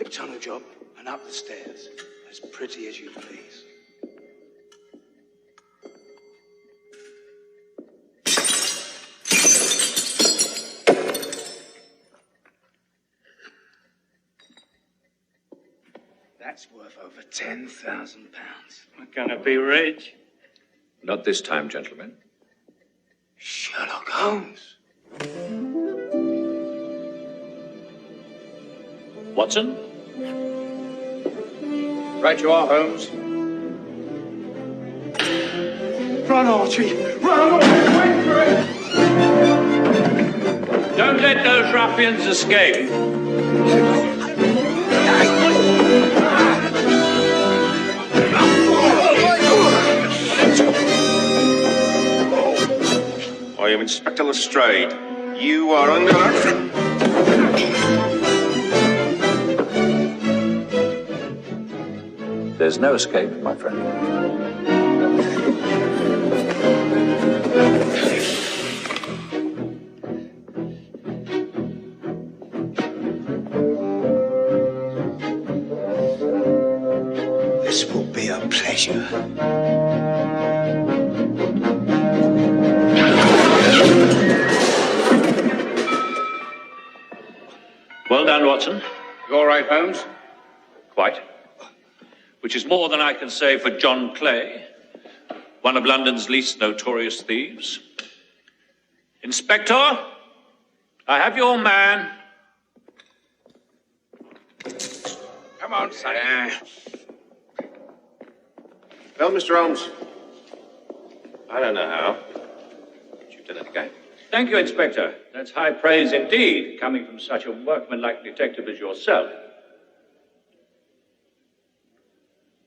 tunnel job and up the stairs, as pretty as you please. That's worth over £10,000. We're gonna be rich. Not this time, gentlemen. Sherlock Holmes. Watson? Right you are, Holmes. Run, Archie! Run! Wait for it! Don't let those ruffians escape. I am Inspector Lestrade. You are under arrest. There's no escape, my friend. This will be a pleasure. Well done, Watson. You all right, Holmes? Quite. Which is more than I can say for John Clay, one of London's least notorious thieves. Inspector, I have your man. Come on, son. Well, Mr. Holmes, I don't know how, but you've done it again. Thank you, Inspector. That's high praise indeed, coming from such a workmanlike detective as yourself.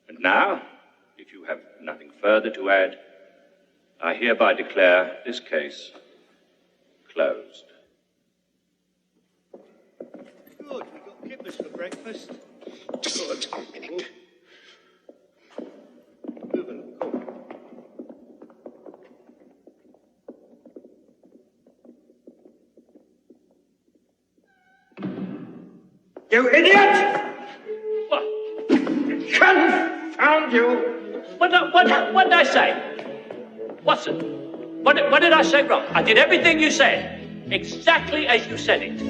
And now, if you have nothing further to add, I hereby declare this case closed. Good, we got kippers for breakfast. Just a minute. Moving, cool. You idiot! What? Confound you! What did I say? Watson, what did I say wrong? I did everything you said, exactly as you said it.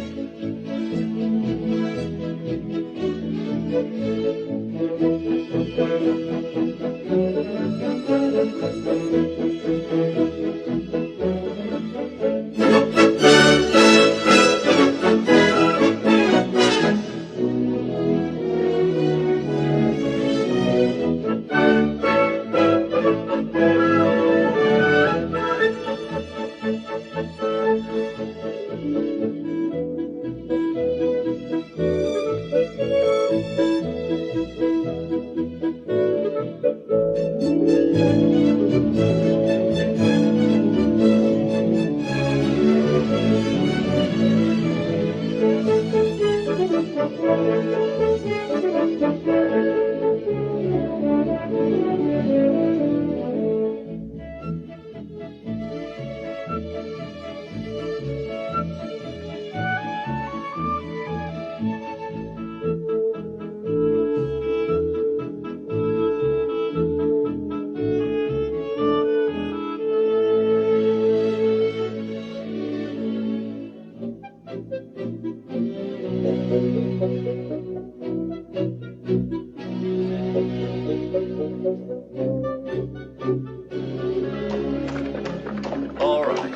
All right.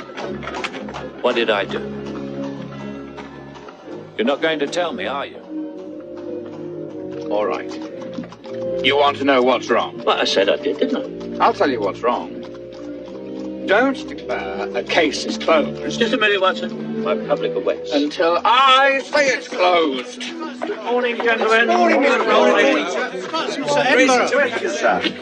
What did I do? You're not going to tell me, are you? all right. You want to know what's wrong? Well, I said I did, didn't I'll tell you what's wrong. Don't declare a case is closed I? Just a minute, Watson. My public awaits. until I say it's closed. Good morning, gentlemen. Sir Edinburgh.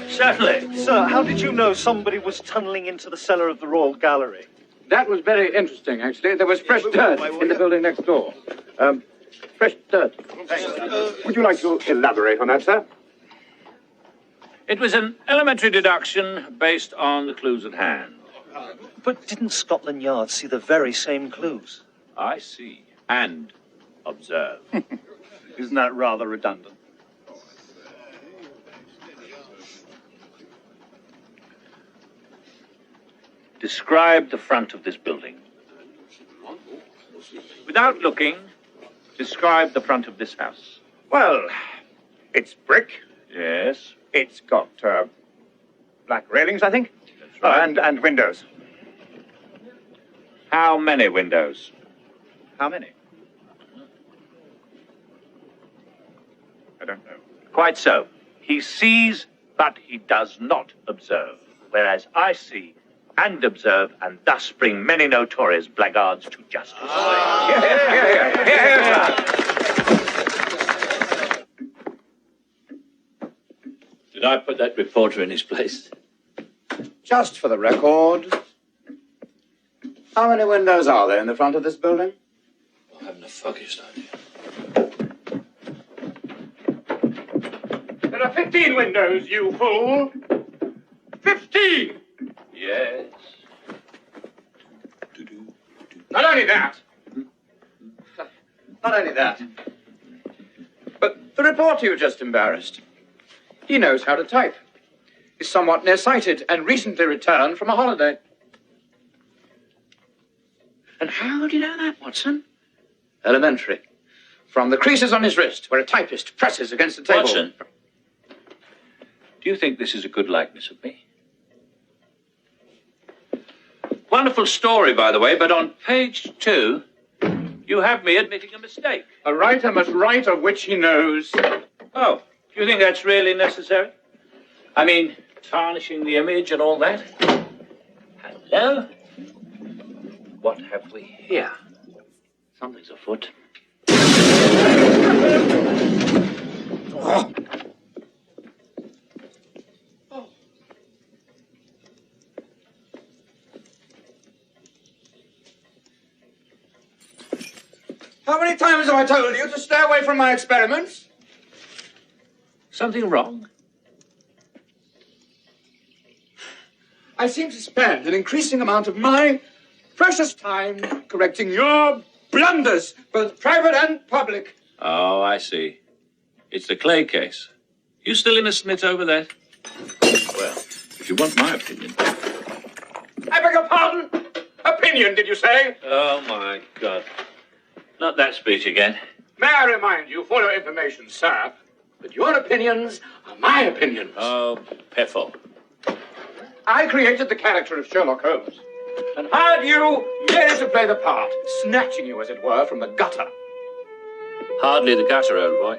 Certainly. Sir, how did you know somebody was tunneling into the cellar of the Royal Gallery? That was very interesting, actually. There was fresh dirt in the building next door. Fresh dirt. Would you like to elaborate on that, sir? It was an elementary deduction based on the clues at hand. But didn't Scotland Yard see the very same clues? I see. And observe. Isn't that rather redundant? Describe the front of this building. Without looking, describe the front of this house. Well, it's brick. Yes. It's got black railings, I think. That's right. And windows. How many windows? How many? I don't know. Quite so. He sees, but he does not observe. Whereas I see and observe, and thus bring many notorious blackguards to justice. Did I put that reporter in his place? Just for the record, how many windows are there in the front of this building? I haven't the foggiest idea. There are 15 windows, you fool! 15! Yes. Not only that, but the reporter you just embarrassed, he knows how to type. He's somewhat nearsighted and recently returned from a holiday. And how do you know that, Watson? Elementary. From the creases on his wrist, where a typist presses against the table. Watson, do you think this is a good likeness of me? Wonderful story, by the way, but on page 2, you have me admitting a mistake. A writer must write of which he knows. Oh, do you think that's really necessary? I mean, tarnishing the image and all that? Hello? What have we here? Something's afoot. Oh. How many times have I told you to stay away from my experiments? Something wrong? I seem to spend an increasing amount of my precious time correcting your blunders, both private and public. Oh, I see. It's the Clay case. You still innocent over that? Well, if you want my opinion. I beg your pardon? Opinion, did you say? Oh, my God. Not that speech again. May I remind you, for your information, sir, that your opinions are my opinions. Oh, piffle. I created the character of Sherlock Holmes and hired you merely to play the part, snatching you, as it were, from the gutter. Hardly the gutter, old boy.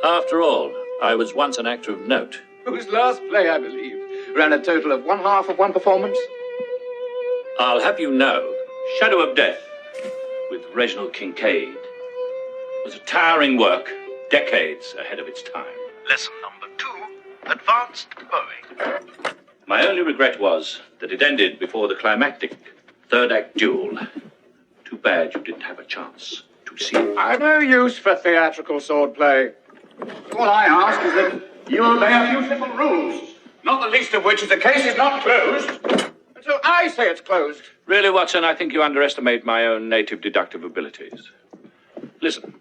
After all, I was once an actor of note. Whose last play, I believe, ran a total of 1/2 of one performance. I'll have you know, Shadow of Death, with Reginald Kincaid, was a towering work, decades ahead of its time. Lesson number 2, advanced bowing. My only regret was that it ended before the climactic third-act duel. Too bad you didn't have a chance to see it. I've no use for theatrical swordplay. All I ask is that you obey a few simple rules, not the least of which is the case is not closed until I say it's closed. Really, Watson, I think you underestimate my own native deductive abilities. Listen,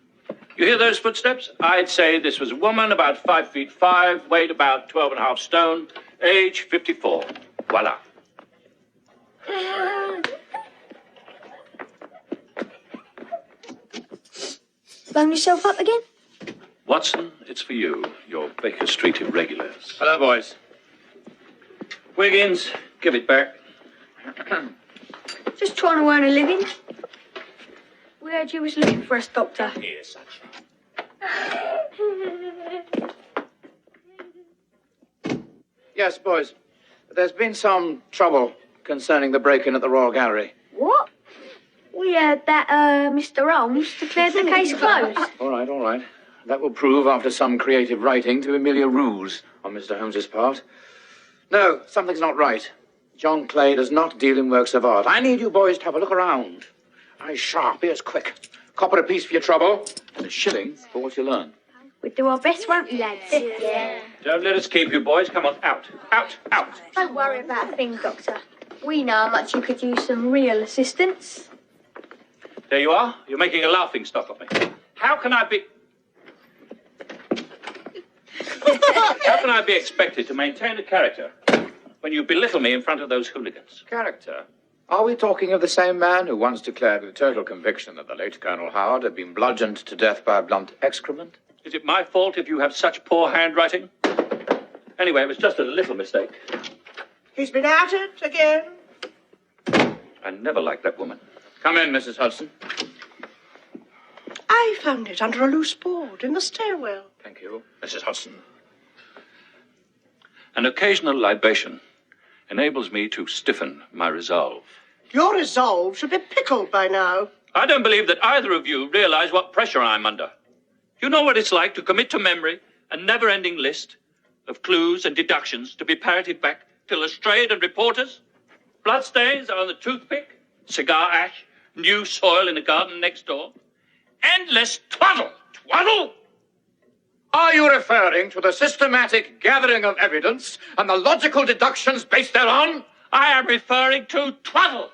you hear those footsteps? I'd say this was a woman about 5'5", weight about 12.5 stone, age 54. Voila. Blown yourself up again? Watson, it's for you, your Baker Street irregulars. Hello, boys. Wiggins, give it back. Just trying to earn a living. We heard you was looking for us, Doctor. Here, sunshine. Yes, boys. There's been some trouble concerning the break-in at the Royal Gallery. What? We heard that, Mr. Holmes declared the case closed. All right. That will prove, after some creative writing, to be merely a ruse on Mr. Holmes's part. No, something's not right. John Clay does not deal in works of art. I need you boys to have a look around. Eyes sharp, ears quick. Copper apiece for your trouble, and a shilling for what you learn. We'll do our best, won't we, lads? Yeah. Don't let us keep you, boys. Come on, out, out, out. Don't worry about a thing, Doctor. We know how much you could use some real assistance. There you are. You're making a laughing stock of me. How can I be... How can I be expected to maintain a character when you belittle me in front of those hooligans? Character? Are we talking of the same man who once declared with total conviction that the late Colonel Howard had been bludgeoned to death by a blunt excrement? Is it my fault if you have such poor handwriting? Anyway, it was just a little mistake. He's been at it again. I never liked that woman. Come in, Mrs. Hudson. I found it under a loose board in the stairwell. Thank you, Mrs. Hudson. An occasional libation enables me to stiffen my resolve. Your resolve should be pickled by now. I don't believe that either of you realize what pressure I'm under. You know what it's like to commit to memory a never-ending list of clues and deductions to be parroted back till lestrade and reporters, bloodstains on the toothpick, cigar ash, new soil in the garden next door. Endless twaddle. Twaddle? Are you referring to the systematic gathering of evidence and the logical deductions based thereon? I am referring to twaddle.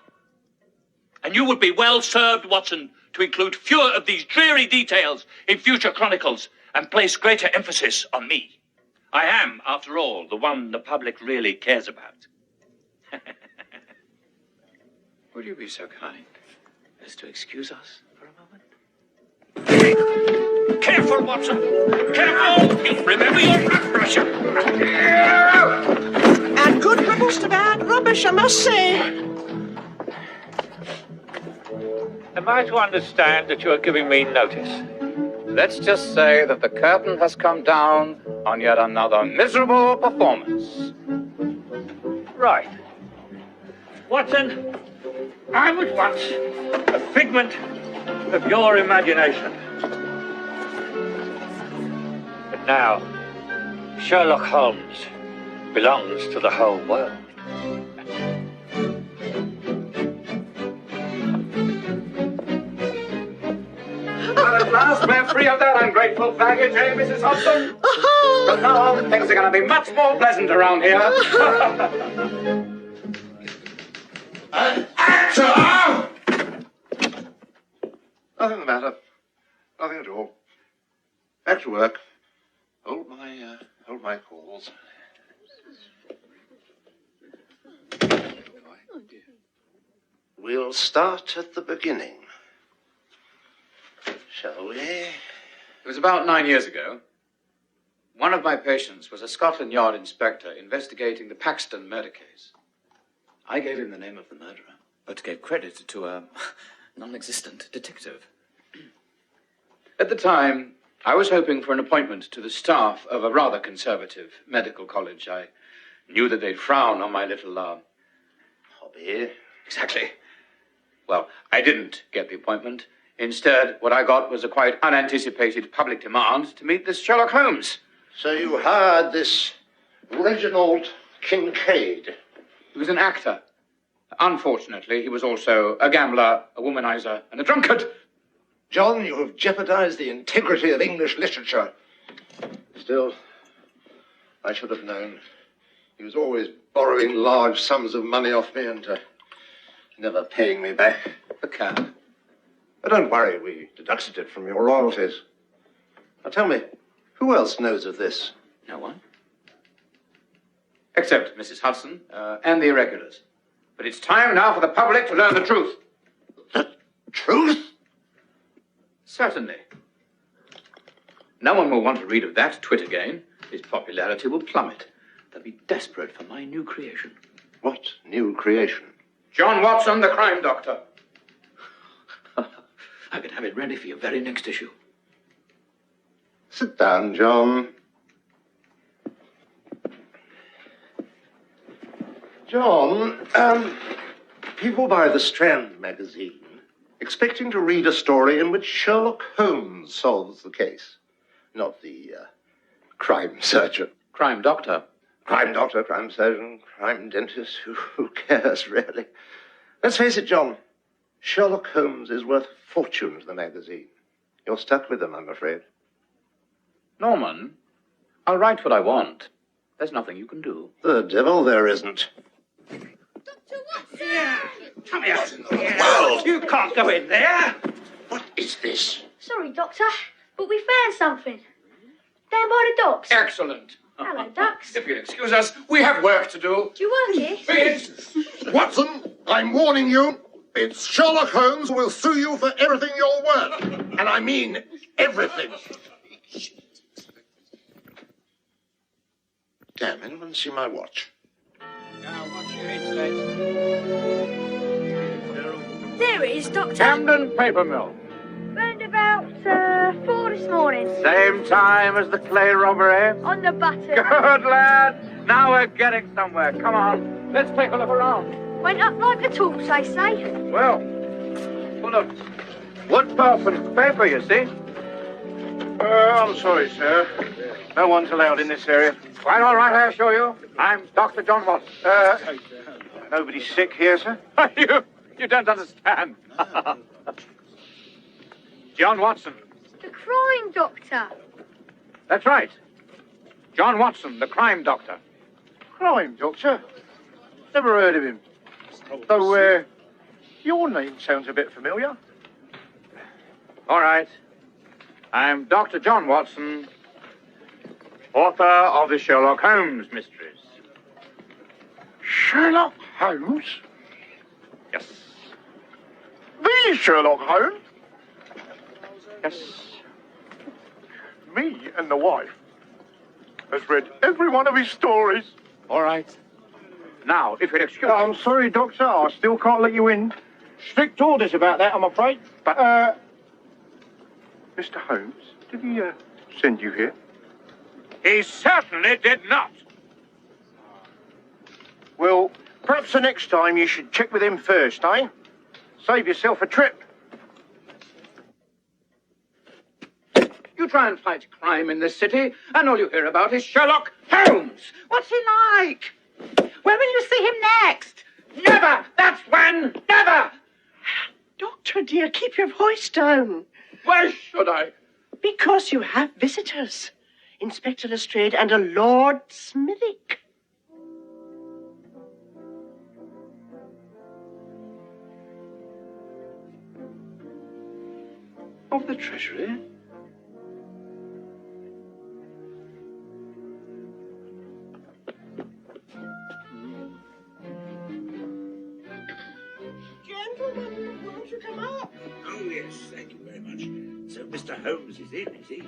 And you would be well served, Watson, to include fewer of these dreary details in future chronicles and place greater emphasis on me. I am, after all, the one the public really cares about. Would you be so kind as to excuse us for a moment? Careful, Watson. Careful. Remember your blood pressure. And good riddance to bad rubbish, I must say. Am I to understand that you are giving me notice? Let's just say that the curtain has come down on yet another miserable performance. Right. Watson, I was once a figment of your imagination. But now, Sherlock Holmes belongs to the whole world. At last, we're free of that ungrateful baggage, eh, Mrs. Hudson? But now, things are going to be much more pleasant around here. An actor! Nothing the matter. Nothing at all. Back to work. Hold my calls. We'll start at the beginning. Shall we? It was about 9 years ago. One of my patients was a Scotland Yard inspector investigating the Paxton murder case. I gave him the name of the murderer, but gave credit to a non-existent detective. At the time, I was hoping for an appointment to the staff of a rather conservative medical college. I knew that they'd frown on my little Hobby. Exactly. Well, I didn't get the appointment. Instead, what I got was a quite unanticipated public demand to meet this Sherlock Holmes. So you hired this Reginald Kincaid. He was an actor. Unfortunately, he was also a gambler, a womanizer, and a drunkard. John, you have jeopardized the integrity of English literature. Still, I should have known. He was always borrowing large sums of money off me and never paying me back. The cab. But don't worry, we deducted it from your royalties. Now tell me, who else knows of this? No one. Except Mrs. Hudson and the irregulars. But it's time now for the public to learn the truth. The truth? Certainly. No one will want to read of that twit again. His popularity will plummet. They'll be desperate for my new creation. What new creation? John Watson, the crime doctor. I can have it ready for your very next issue. Sit down, John. John, people buy the Strand magazine expecting to read a story in which Sherlock Holmes solves the case. Not the crime surgeon. Crime doctor. Crime doctor, crime surgeon, crime dentist. Who cares, really? Let's face it, John. Sherlock Holmes is worth a fortune to the magazine. You're stuck with them, I'm afraid. Norman, I'll write what I want. There's nothing you can do. The devil there isn't. Come here. Well, you can't go in there. What is this? Sorry, Doctor, but we found something. Down by the docks. Excellent. Hello, ducks. If you'll excuse us, we have work to do. Do you work here? Watson, I'm warning you. It's Sherlock Holmes who will sue you for everything you're worth. And I mean everything. Damn, anyone see my watch? Now, what's your age, There it is, Doctor. Camden Paper Mill. Round about 4 this morning. Same time as the clay robbery. On the button. Good lad. Now we're getting somewhere. Come on. Let's take a look around. Went up like a torch, they say. Well, full of wood pulp and paper, you see. I'm sorry, sir. No one's allowed in this area. Quite all right, I assure you. I'm Dr. John Watson. Nobody's sick here, sir? You don't understand. John Watson. The crime doctor. That's right. John Watson, the crime doctor. Crime doctor? Never heard of him. Though, your name sounds a bit familiar. All right. I'm Dr. John Watson, author of the Sherlock Holmes mysteries. Sherlock Holmes? Yes. The Sherlock Holmes? Yes. Me and the wife has read every one of his stories. All right. Now, if you'll excuse me. I'm sorry, Doctor. I still can't let you in. Strict orders about that, I'm afraid. But, Mr. Holmes, did he, send you here? He certainly did not. Well, perhaps the next time you should check with him first, eh? Save yourself a trip. You try and fight crime in this city, and all you hear about is Sherlock Holmes. What's he like? Where will you see him next? Never! That's when! Never! Doctor, dear, keep your voice down. Why should I? Because you have visitors. Inspector Lestrade and a Lord Smithick. Of the Treasury? Gentlemen, won't you come up? Oh, yes, thank you very much. So Mr. Holmes is in, is he?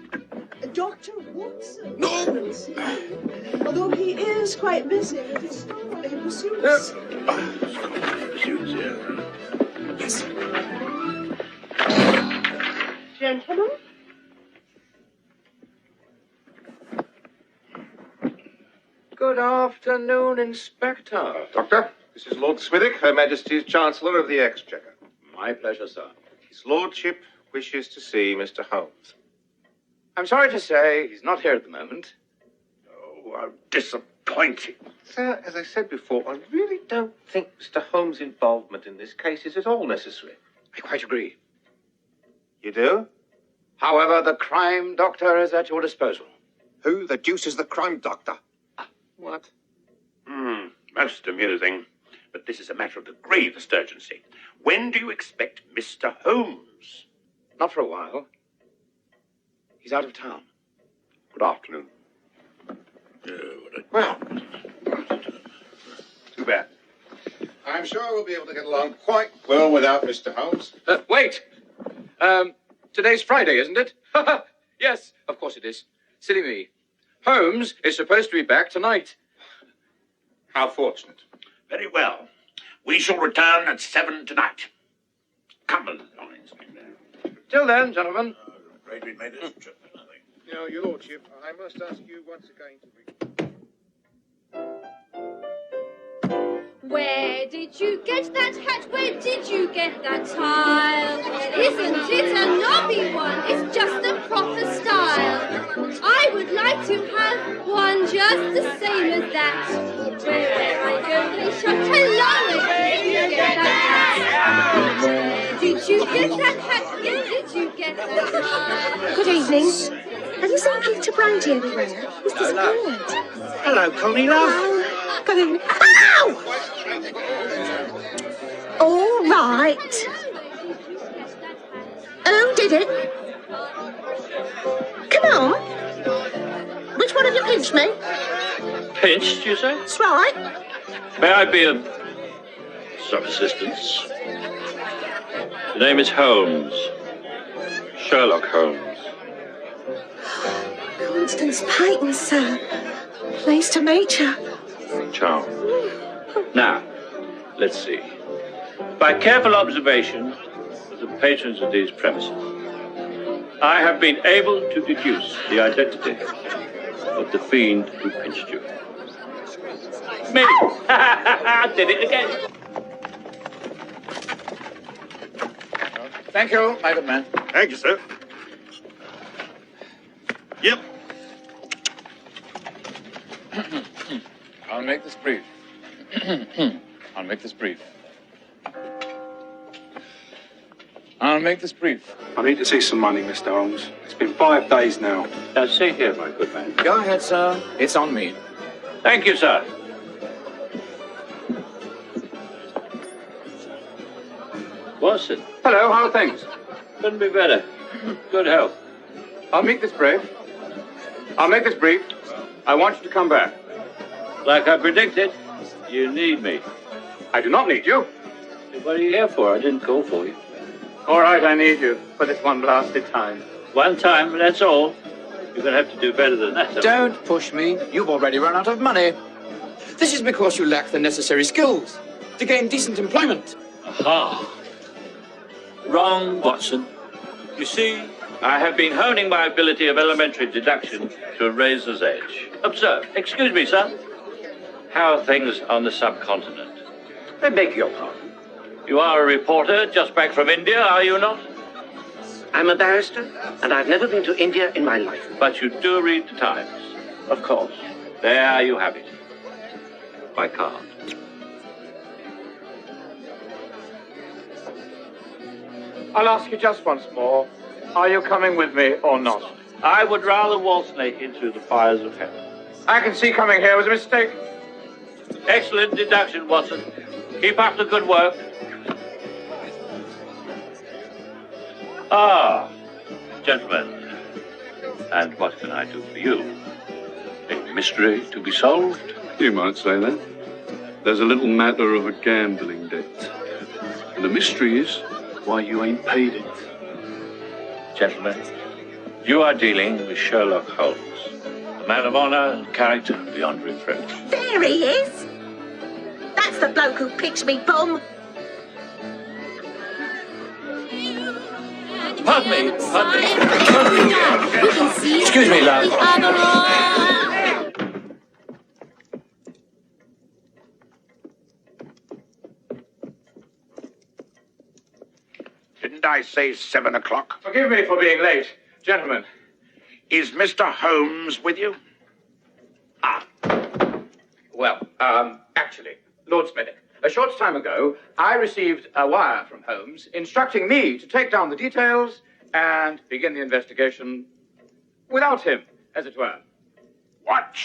Dr. Watson. No! Although he is quite busy with his scholarly pursuits. Pursuits, yes. Gentlemen? Good afternoon, Inspector. Doctor, this is Lord Smithick, Her Majesty's Chancellor of the Exchequer. My pleasure, sir. His Lordship wishes to see Mr. Holmes. I'm sorry to say he's not here at the moment. Oh, how disappointing. Sir, as I said before, I really don't think Mr. Holmes' involvement in this case is at all necessary. I quite agree. You do? However, the crime doctor is at your disposal. Who the deuce is the crime doctor? What? Most amusing. But this is a matter of the gravest urgency. When do you expect Mr. Holmes? Not for a while. He's out of town. Good afternoon. Well, Too bad. I'm sure we'll be able to get along quite well without Mr. Holmes. Wait! Today's Friday, isn't it? Yes, of course it is. Silly me. Holmes is supposed to be back tonight. How fortunate. Very well. We shall return at 7 tonight. Come along, Inspector. Till then, gentlemen. I'm afraid we made this trip for nothing. Now, Your Lordship, I must ask you once again to... Where did you get that hat? Where did you get that tile? Isn't it a knobby one? It's just a proper style. I would like to have one just the same as that. Wherever I go, they shout, hello, where did you get that hat? Where did you get that hat? Where did you get that hat? Good evening. Have you seen Peter Brandy anywhere? He's disappeared. Hello, Connie, love. Good evening. Ow! All right. Who did it? Come on. pinched me. Pinched, you say? That's right. May I be of some assistance? The name is Holmes. Sherlock Holmes. Constance Payton, sir. Pleased to meet you. Charm. Now, let's see. By careful observation of the patrons of these premises, I have been able to deduce the identity of the fiend who pinched you. Me! Did it again. Thank you, my good man. Thank you, sir. Yep. I'll make this brief. I'll make this brief. I need to see some money, Mr. Holmes. It's been 5 days now. Now, see here, my good man. Go ahead, sir. It's on me. Thank you, sir. Watson. Hello, how are things? Couldn't be better. Good health. I'll make this brief. I want you to come back. Like I predicted, you need me. I do not need you. What are you here for? I didn't call for you. All right, I need you for this one blasted time. One time, that's all. You're going to have to do better than that. Don't push me. You've already run out of money. This is because you lack the necessary skills to gain decent employment. Aha. Wrong, Watson. You see, I have been honing my ability of elementary deduction to a razor's edge. Observe. Excuse me, sir. How are things on the subcontinent? I beg your pardon. You are a reporter just back from India, are you not? I'm a barrister, and I've never been to India in my life. But you do read the Times. Of course. There you have it. My card. I'll ask you just once more. Are you coming with me or not? I would rather waltz naked through the fires of hell. I can see coming here was a mistake. Excellent deduction, Watson. Keep up the good work. Ah, gentlemen. And what can I do for you? A mystery to be solved? You might say that. There's a little matter of a gambling debt. And the mystery is why you ain't paid it. Gentlemen, you are dealing with Sherlock Holmes, a man of honor and character beyond reproach. There he is. That's the bloke who pinched me bum. Pardon me. Excuse me, love. Didn't I say 7 o'clock? Forgive me for being late. Gentlemen. Is Mr. Holmes with you? Well, actually, Lord Smithwick, a short time ago, I received a wire from Holmes instructing me to take down the details and begin the investigation without him, as it were. What?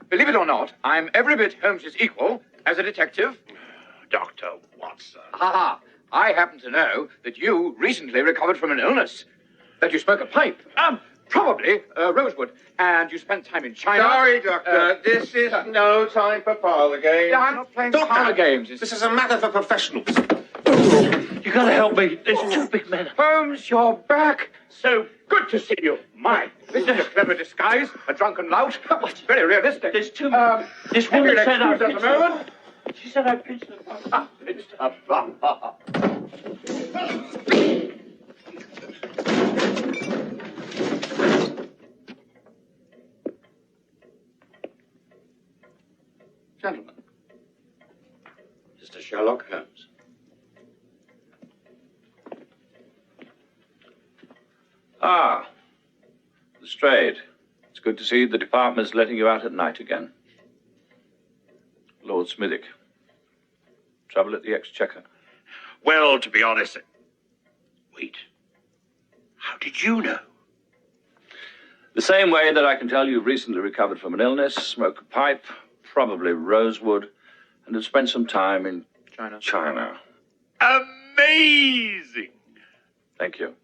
Believe it or not, I'm every bit Holmes's equal as a detective. Dr. Watson. I happen to know that you recently recovered from an illness, that you smoke a pipe, probably rosewood, and you spent time in China. Sorry, Doctor. This is no time for parlour games. I'm not playing parlour games. This is a matter for professionals. You gotta help me. There's two big men. Holmes, you're back. So good to see you. My, this is a clever disguise. A drunken lout. Very realistic. There's two. This woman said I at the moment. She said I pinched her bum. Pinched her bum. Gentlemen, Mr. Sherlock Holmes. Ah, Lestrade. It's good to see the department's letting you out at night again. Lord Smithwick. Trouble at the Exchequer. Well, to be honest... Wait. How did you know? The same way that I can tell you've recently recovered from an illness, smoked a pipe, probably rosewood, and have spent some time in China. Amazing! Thank you.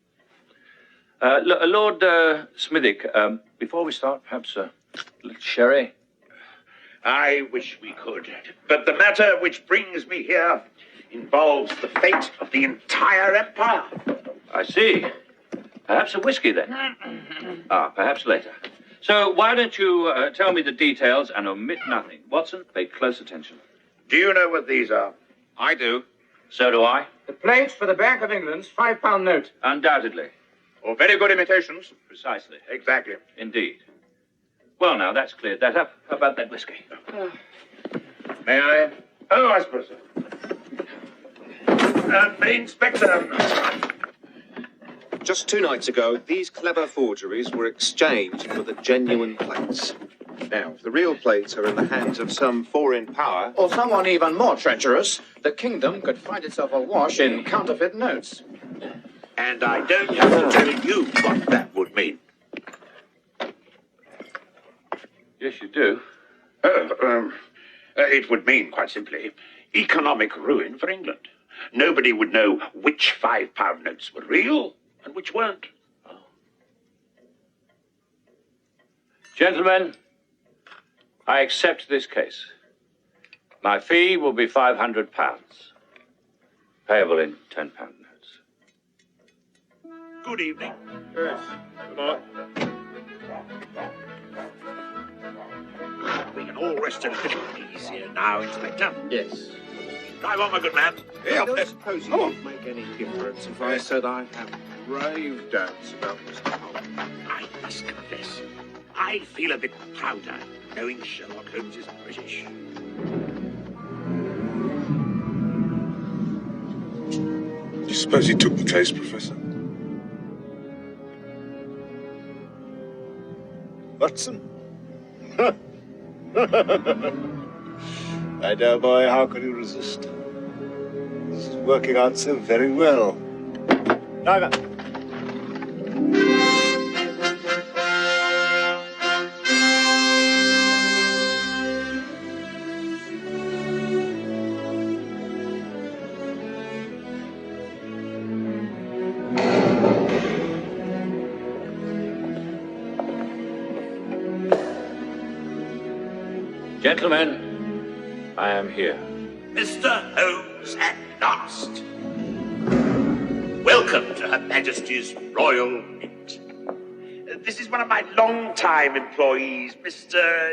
Lord Smithwick, before we start, perhaps Sherry? I wish we could. But the matter which brings me here involves the fate of the entire empire. I see. Perhaps a whiskey, then. Perhaps later. So why don't you tell me the details and omit nothing? Watson, pay close attention. Do you know what these are? I do. So do I. The plate for the Bank of England's £5 note. Undoubtedly. Or very good imitations. Precisely. Exactly. Indeed. Well, now, that's cleared that up. How about that whiskey? May I? Oh, I suppose so. Inspector. Just 2 nights ago, these clever forgeries were exchanged for the genuine plates. Now, if the real plates are in the hands of some foreign power... Or someone even more treacherous, the kingdom could find itself awash in counterfeit notes. And I don't have to tell you what that would mean. Yes, you do. It would mean, quite simply, economic ruin for England. Nobody would know which £5 notes were real and which weren't. Gentlemen, I accept this case. My fee will be £500, payable in £10 notes. Good evening. Yes. Good night. We can all rest a little easier now, Inspector. Yes. Drive on, my good man. I don't suppose it would make any difference if I said I have grave doubts about Mr. Holmes. I must confess, I feel a bit prouder knowing Sherlock Holmes is British. Do you suppose he took the case, Professor? Watson? My dear boy, how could you resist? This is working out so very well. Driver. Gentlemen, I am here. Mr. Holmes at last. Welcome to Her Majesty's Royal Mint. This is one of my long-time employees, Mr.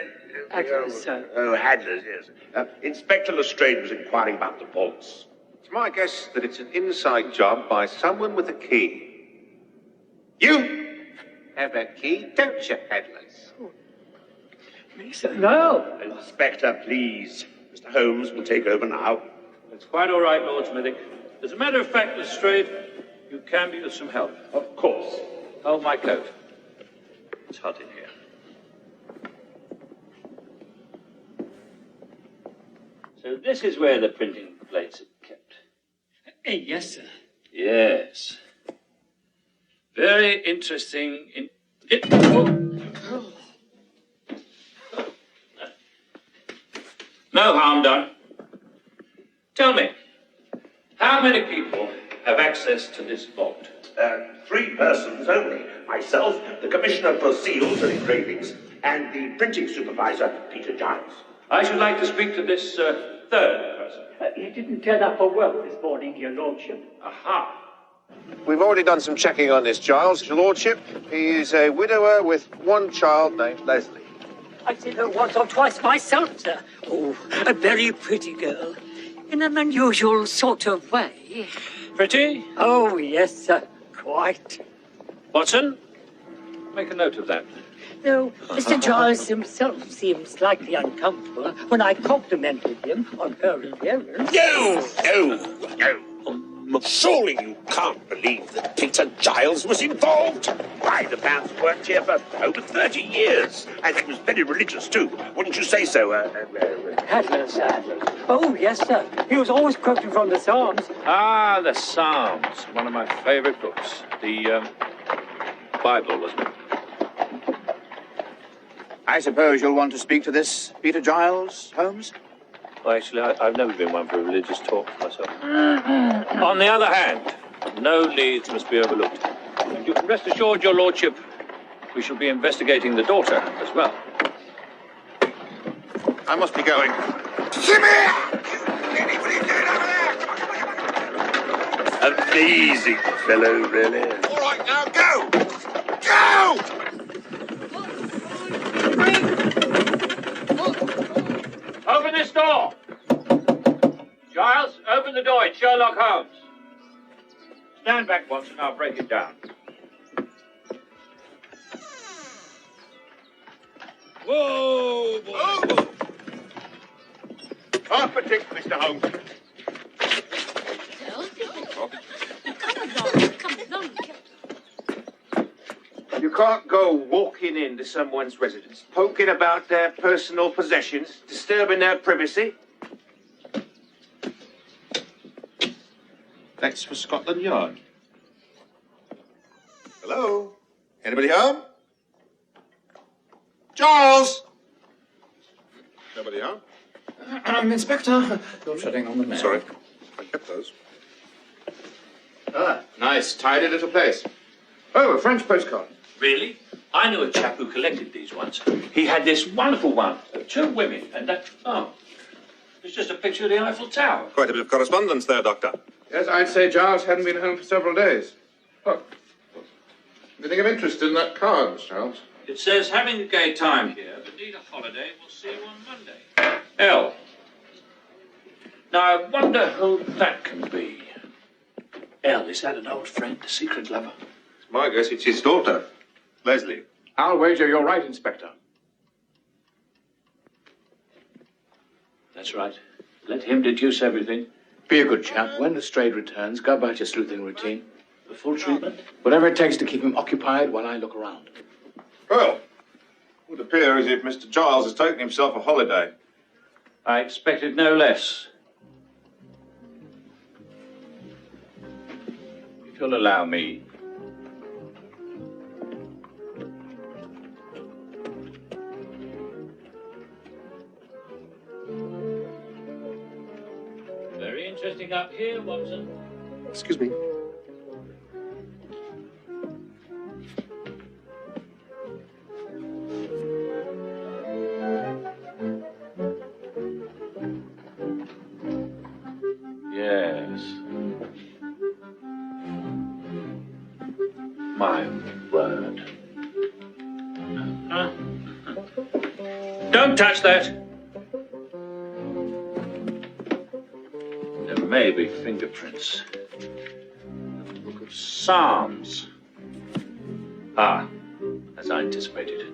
Hadlers, sir. Oh, Hadlers, yes. Inspector Lestrade was inquiring about the vaults. It's my guess that it's an inside job by someone with a key. You have a key, don't you, Hadlers? No. Inspector, please. Mr. Holmes will take over now. It's quite all right, Lord Smithick. As a matter of fact, Lestrade, you can be of some help. Of course. Hold my coat. It's hot in here. So this is where the printing plates are kept. Yes, sir. Yes. Very interesting. No harm done. Tell me, how many people have access to this vault? 3 persons only. Myself, the Commissioner for Seals and Engravings, and the printing supervisor, Peter Giles. I should like to speak to this third person. He didn't turn up for work this morning, Your Lordship. Aha. We've already done some checking on this, Giles, Your Lordship. He is a widower with 1 child named Leslie. I've seen her once or twice myself, sir. Oh, a very pretty girl. In an unusual sort of way. Pretty? Oh, yes, sir. Quite. Watson, make a note of that. Though Mr. Giles himself seemed slightly uncomfortable when I complimented him on her appearance. No. Surely you can't believe that Peter Giles was involved. Why, the man's worked here for over 30 years. And he was very religious, too. Wouldn't you say so, Hadlers, sir. Oh, yes, sir. He was always quoting from the Psalms. Ah, the Psalms. One of my favorite books. The Bible, wasn't it? I suppose you'll want to speak to this Peter Giles, Holmes? Well, actually, I've never been one for religious talk myself. On the other hand, no leads must be overlooked. And you can rest assured, Your Lordship, we shall be investigating the daughter as well. I must be going. Come here! What are you doing over there? Amazing fellow, really. All right, now go! Go! Open this door! Giles, open the door. It's Sherlock Holmes. Stand back, Watson. I'll break it down. Whoa! Whoa! Half a tick, Mr. Holmes. You can't go walking into someone's residence, poking about their personal possessions, disturbing their privacy. That's for Scotland Yard. Hello? Anybody home? Charles! Nobody home? Inspector, you're treading on the nail. Sorry. I kept those. Ah, nice, tidy little place. Oh, a French postcard. Really? I knew a chap who collected these once. He had this wonderful one of two women, and that... Oh, it's just a picture of the Eiffel Tower. Quite a bit of correspondence there, Doctor. Yes, I'd say Giles hadn't been home for several days. Oh. Anything of interest in that card, Mr. Holmes? It says, having a gay time here, but need a holiday, we'll see you on Monday. L. Now, I wonder who that can be. L, is that an old friend, a secret lover? It's my guess it's his daughter, Leslie. I'll wager you're right, Inspector. That's right. Let him deduce everything. Be a good chap. When Lestrade returns, go about your sleuthing routine. The full treatment? Whatever it takes to keep him occupied while I look around. Well, it would appear as if Mr. Giles has taken himself a holiday. I expected no less. If you'll allow me. Very interesting up here, Watson. Excuse me. Yes. My word. Don't touch that. There may be fingerprints. The Book of Psalms. Ah, as I anticipated.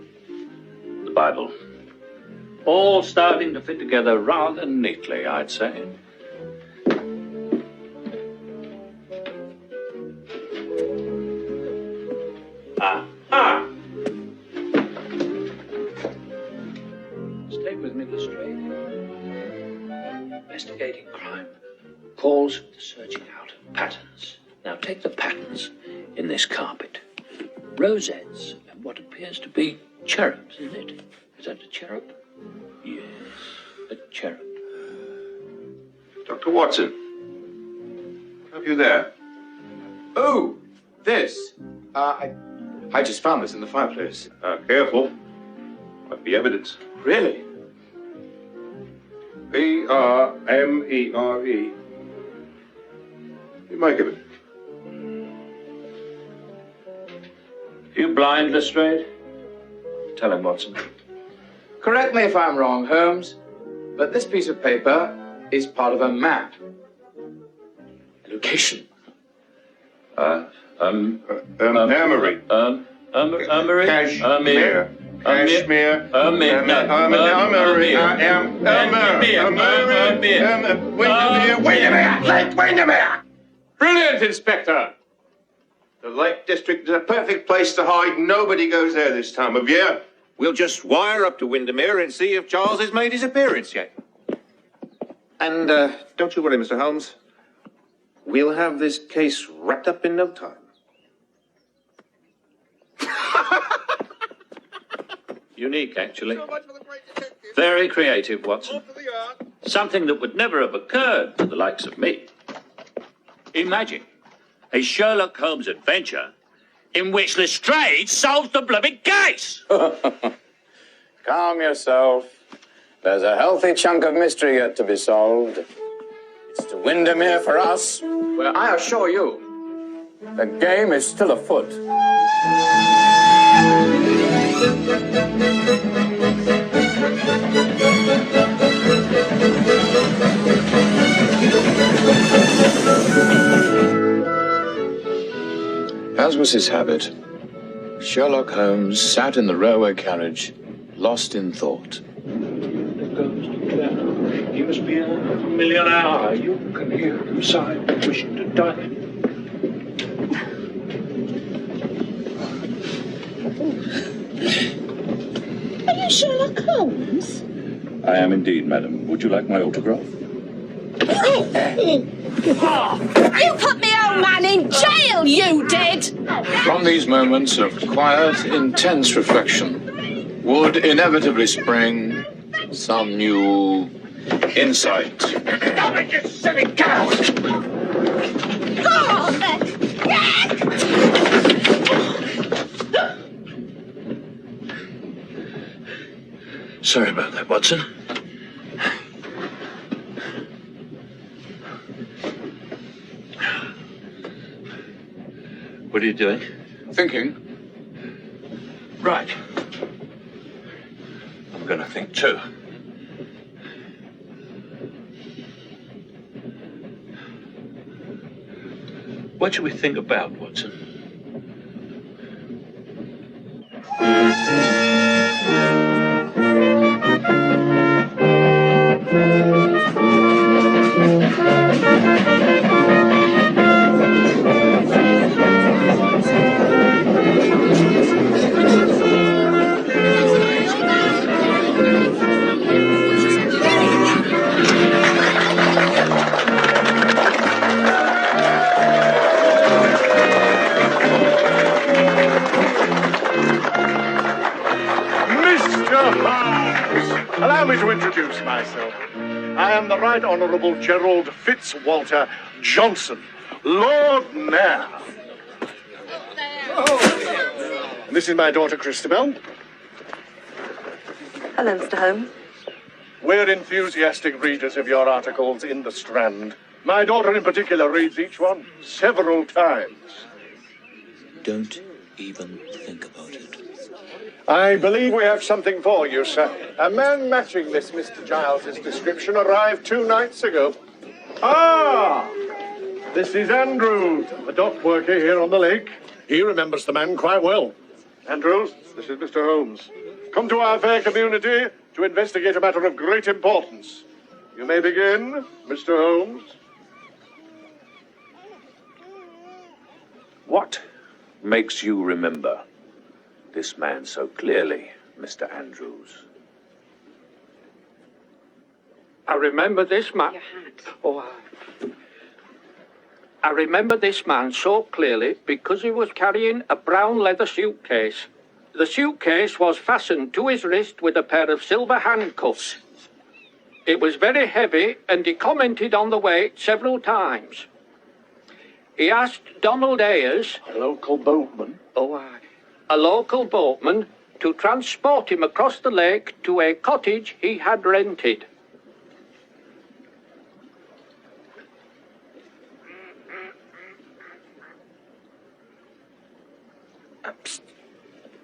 The Bible. All starting to fit together rather neatly, I'd say. Ah! Stay with me, Lestrade. Investigating crime calls for the searching out of patterns. Now take the patterns in this carpet. Rosettes and what appears to be cherubs, isn't it? Is that a cherub? Yes, a cherub. Dr. Watson, have you there? Oh, this. I just found this in the fireplace. Careful. Might be evidence. Really? P-R-M-E-R-E. What do you make of it? You blind, Lestrade? Tell him, Watson. Correct me if I'm wrong, Holmes, but this piece of paper is part of a map. A location. Emery. Emery. Cashmere. Cashmere. Windermere! Brilliant, Inspector! The Lake District is a perfect place to hide. Nobody goes there this time of year. We'll just wire up to Windermere and see if Charles has made his appearance yet. And don't you worry, Mr. Holmes. We'll have this case wrapped up in no time. Unique, actually. Very creative, Watson. Something that would never have occurred to the likes of me. Imagine a Sherlock Holmes adventure in which Lestrade solves the blooming case. Calm yourself. There's a healthy chunk of mystery yet to be solved. It's to Windermere for us. Well, I assure you, the game is still afoot. As was his habit, Sherlock Holmes sat in the railway carriage, lost in thought. He must be a millionaire. You can hear him sigh, wishing to die. Are you Sherlock Holmes? I am indeed, madam. Would you like my autograph? You put me old man in jail, you did! From these moments of quiet, intense reflection would inevitably spring some new insight. Stop it, you silly coward! Sorry about that, Watson. What are you doing? Thinking. Right. I'm going to think too. What should we think about, Watson? Allow me to introduce myself. I am the Right Honourable Gerald Fitzwalter Johnson, Lord Mayor. And this is my daughter, Christabel. Hello, Mr. Holmes. We're enthusiastic readers of your articles in the Strand. My daughter in particular reads each one several times. Don't even think about it. I believe we have something for you, sir. A man matching this Mr. Giles's description arrived 2 nights ago. Ah! This is Andrews, a dock worker here on the lake. He remembers the man quite well. Andrews, this is Mr. Holmes. Come to our fair community to investigate a matter of great importance. You may begin, Mr. Holmes. What makes you remember this man so clearly, Mr. Andrews? I remember this man. I remember this man so clearly because he was carrying a brown leather suitcase. The suitcase was fastened to his wrist with a pair of silver handcuffs. It was very heavy, and he commented on the weight several times. He asked Donald Ayers, a local boatman, a local boatman, to transport him across the lake to a cottage he had rented.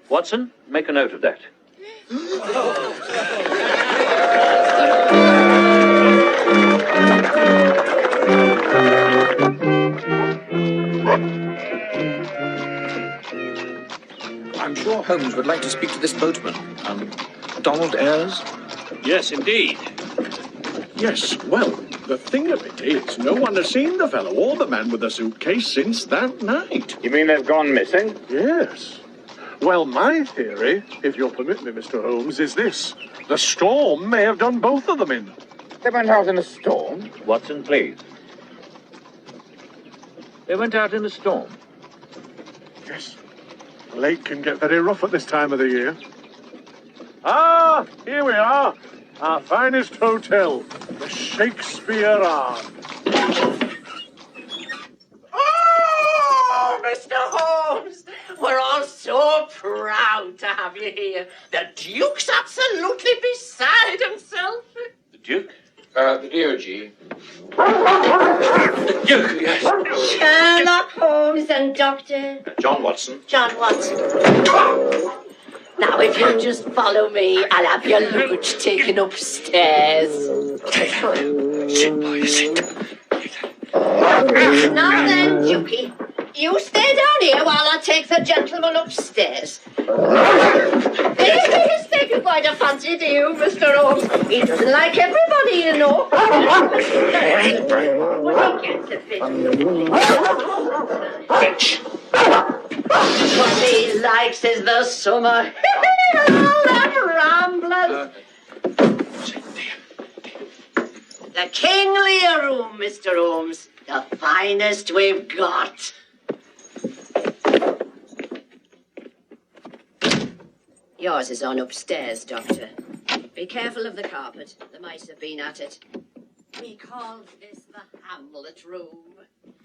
Watson, make a note of that. I'm sure Holmes would like to speak to this boatman. Donald Ayres? Yes, indeed. Yes, well, the thing of it is, no one has seen the fellow or the man with the suitcase since that night. You mean they've gone missing? Yes. Well, my theory, if you'll permit me, Mr. Holmes, is this. The storm may have done both of them in. They went out in a storm? Watson, please. They went out in a storm? Yes. The lake can get very rough at this time of the year. Ah, here we are. Our finest hotel, the Shakespeare Arm. Oh, Mr. Holmes, we're all so so proud to have you here. The Duke's absolutely beside himself. The Duke? The DOG. The Duke, yes. Sherlock Holmes and Dr. John Watson. John Watson. Now, if you'll just follow me, I'll have your luggage taken upstairs. Sit, boy, sit. Now then, Dukey, you stay down here while I take the gentleman upstairs. He's taking quite a fancy to you, Mr. Holmes. He doesn't like everybody, you know. When he gets a bit Bitch. What he likes is the summer. All that ramblers. The Kingsley room, Mr. Holmes. The finest we've got. Yours is on upstairs, Doctor. Be careful of the carpet. The mice have been at it. We call this the Hamlet room.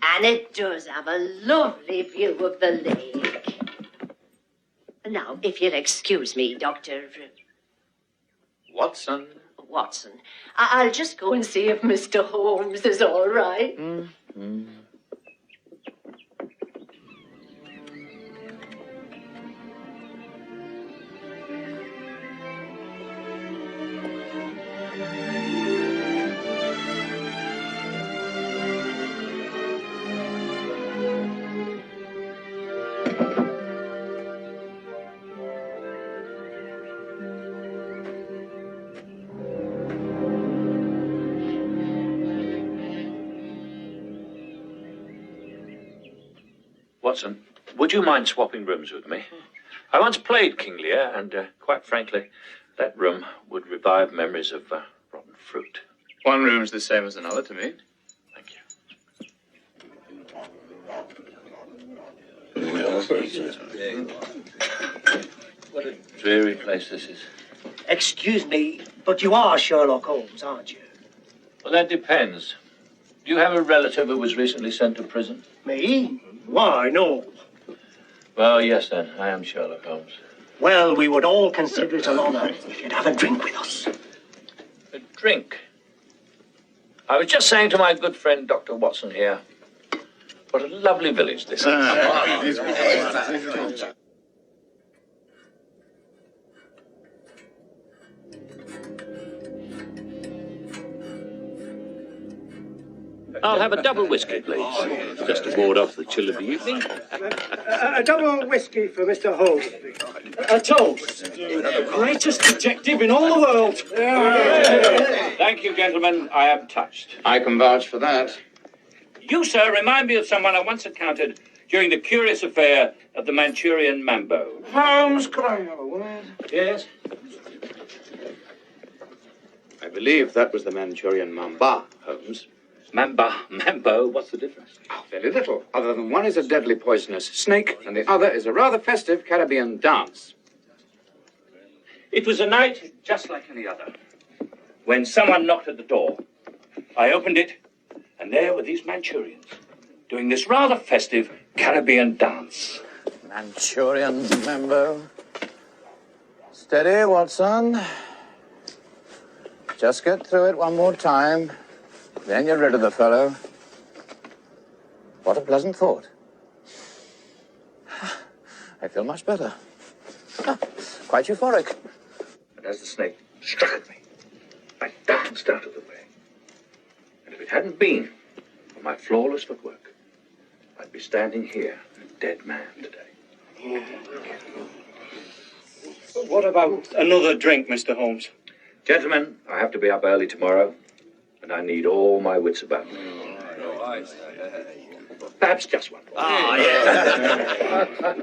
And it does have a lovely view of the lake. Now, if you'll excuse me, Dr. Watson. Watson, I'll just go and see if Mr. Holmes is all right. Watson, would you mind swapping rooms with me? I once played King Lear, and quite frankly, that room would revive memories of rotten fruit. One room's the same as another to me. Thank you. What a dreary place this is. Excuse me, but you are Sherlock Holmes, aren't you? Well, that depends. Do you have a relative who was recently sent to prison? Me? Why, no. Well, yes, then. I am Sherlock Holmes. Well, we would all consider it an honor if you'd have a drink with us. A drink? I was just saying to my good friend, Dr. Watson here, what a lovely village this is. I'll have a double whiskey, please. Just to ward off the chill of the evening. A double whiskey for Mr. Holmes. A toast. The greatest detective in all the world. Thank you, gentlemen. I am touched. I can vouch for that. You, sir, remind me of someone I once encountered during the curious affair of the Manchurian Mambo. Holmes, could I have a word? Yes? I believe that was the Manchurian Mamba, Holmes. Mambo, what's the difference? Oh, very little, other than one is a deadly poisonous snake and the other is a rather festive Caribbean dance. It was a night just like any other, when someone knocked at the door. I opened it, and there were these Manchurians, doing this rather festive Caribbean dance. Manchurian Mambo. Steady, Watson. Just get through it one more time. Then you're rid of the fellow. What a pleasant thought. I feel much better. Quite euphoric. And as the snake struck at me, I danced out of the way. And if it hadn't been for my flawless footwork, I'd be standing here, a dead man today. What about another drink, Mr. Holmes? Gentlemen, I have to be up early tomorrow, and I need all my wits about me. Perhaps just one. Yeah.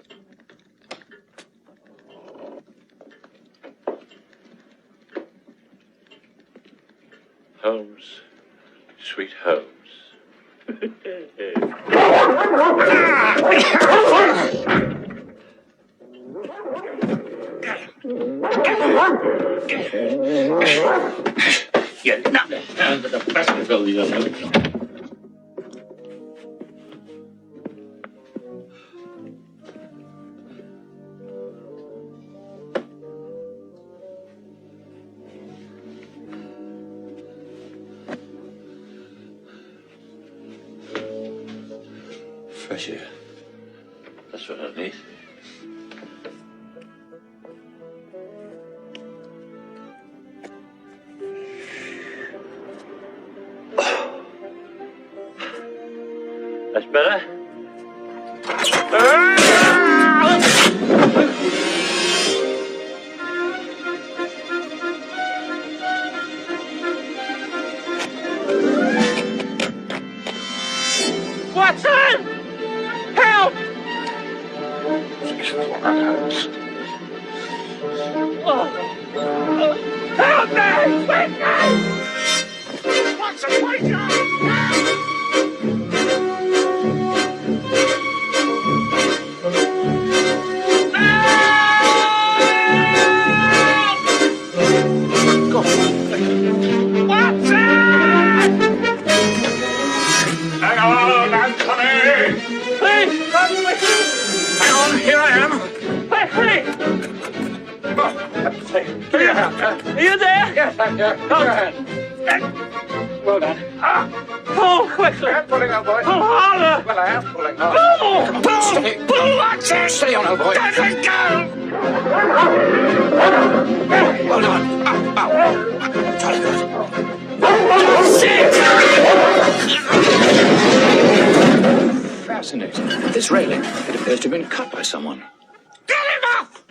Holmes, sweet Holmes. You're not down to the festival, you know. fresh air. That's what I need. That's better. Watson! Help! Help me! Quickly! Watson, wake Hang on, I'm coming! Please, run with me! Hang on, here I am! Quickly! Give me a hand. Are you there? Yes, I'm here. Give me your hand. Well done. Pull quickly! I'm pulling up, boy. Pull harder! Well, I am pulling hard. Pull! Pull! Watson! Stay on, old boy. Don't let go! Well done. Up. Jolly good. Fascinating. This railing, it appears to have been cut by someone. Get him off!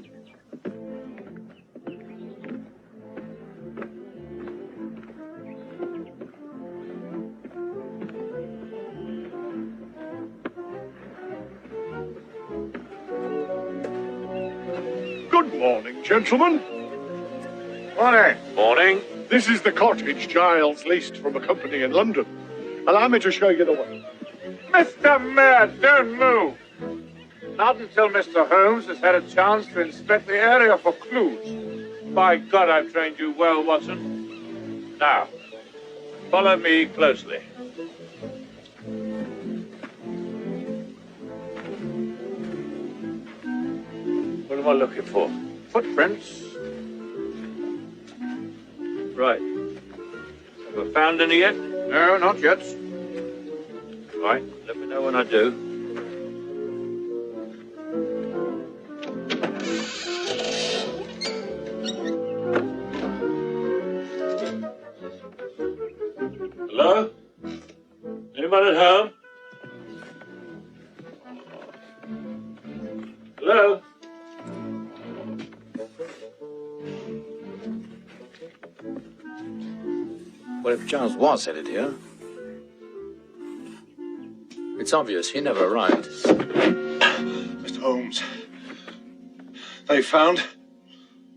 Good morning, gentlemen. Morning. Morning. This is the cottage Giles leased from a company in London. Allow me to show you the way. Mr. Mayor, don't move. Not until Mr. Holmes has had a chance to inspect the area for clues. By God, I've trained you well, Watson. Now, follow me closely. What am I looking for? Footprints. Right. Have I found any yet? No, not yet. Right, let me know when I do. Hello? Anyone at home? Hello? Well, if Giles was headed here, it's obvious he never arrived. Mr. Holmes, they found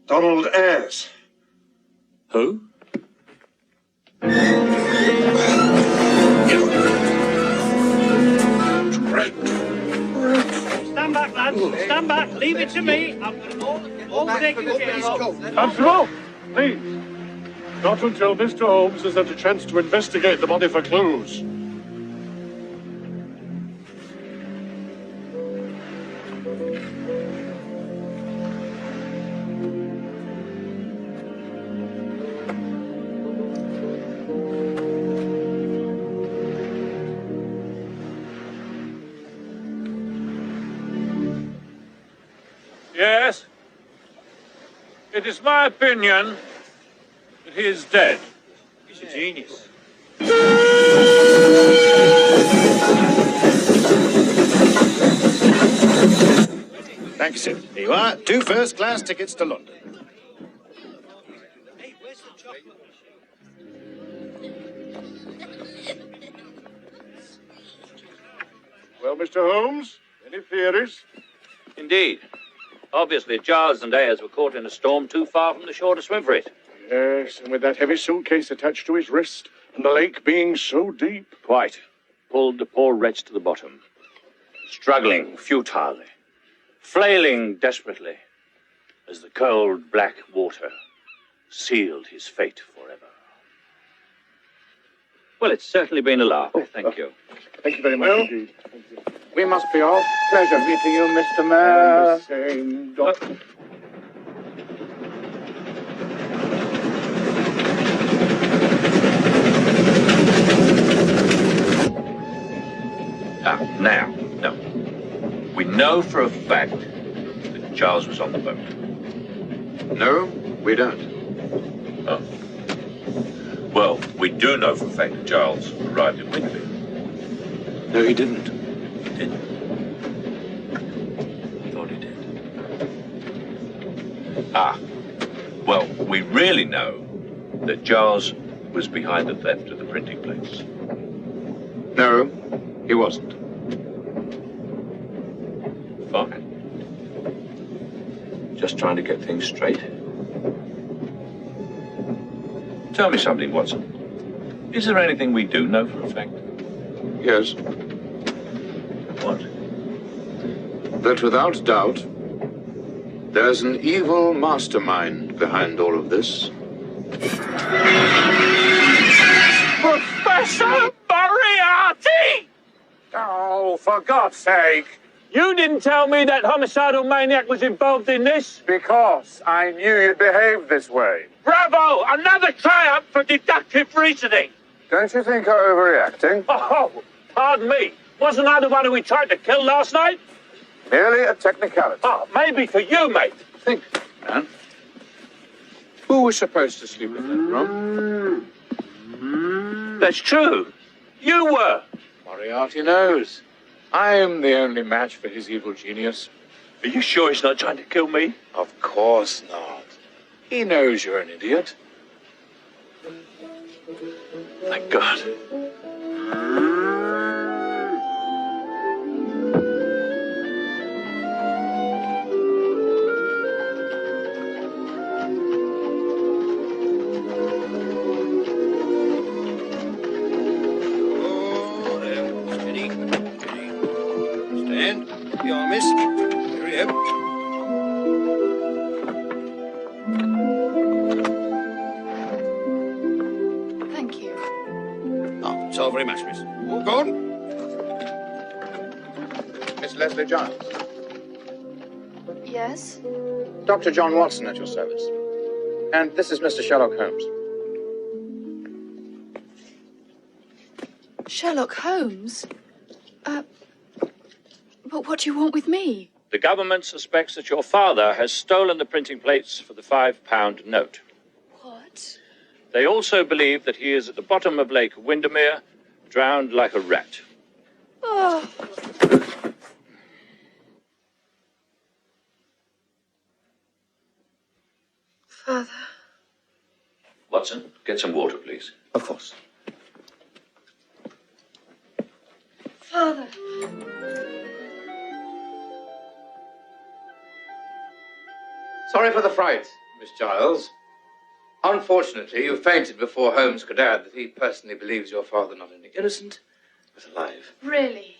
Donald Ayres. Who? Stand back, lads. Stand back. Leave it to me. I've got all taken care of. Constable, please. Not until Mr. Holmes has had a chance to investigate the body for clues. Yes? It is my opinion that he is dead. He's a genius. Thank you, sir. Here you are. 2 first-class tickets to London. Well, Mr. Holmes, any theories? Indeed. Obviously, Giles and Ayres were caught in a storm too far from the shore to swim for it. Yes, and with that heavy suitcase attached to his wrist, and the lake being so deep. Quite. Pulled the poor wretch to the bottom. Struggling futilely. Flailing desperately. As the cold, black water sealed his fate forever. Well, it's certainly been a laugh. Thank you. Thank you very much indeed. We must be off. Pleasure meeting you, Mr. Mayor. The same, Doctor. Now, no. know for a fact that Charles was on the boat? No, we don't. Oh. Well, we do know for a fact that Charles arrived in Windermere. No, he didn't. He didn't? Thought he did. Ah. Well, we really know that Charles was behind the theft of the printing plates. No, he wasn't. Fine. Just trying to get things straight. Tell me something, Watson. Is there anything we do know for a fact? Yes. What? That without doubt, there's an evil mastermind behind all of this. Professor Moriarty! Oh, for God's sake. You didn't tell me that homicidal maniac was involved in this? Because I knew you'd behave this way. Bravo! Another triumph for deductive reasoning. Don't you think I'm overreacting? Oh, pardon me. Wasn't I the one who he tried to kill last night? Merely a technicality. Oh, maybe for you, mate. Think, man. Who was supposed to sleep in that room? That's true. You were. Moriarty knows. I am the only match for his evil genius. Are you sure he's not trying to kill me? Of course not. He knows you're an idiot. Thank God. You are, miss. Hurry up. Thank you. Oh, so very much, miss. All gone? Miss Leslie Giles. Yes? Dr. John Watson at your service. And this is Mr. Sherlock Holmes. Sherlock Holmes? But what do you want with me? The government suspects that your father has stolen the printing plates for the £5 note. What? They also believe that he is at the bottom of Lake Windermere, drowned like a rat. Oh. Father. Watson, get some water, please. Of course. Father. Sorry for the fright, Miss Giles. Unfortunately, you fainted before Holmes could add that he personally believes your father not only innocent, but alive. Really?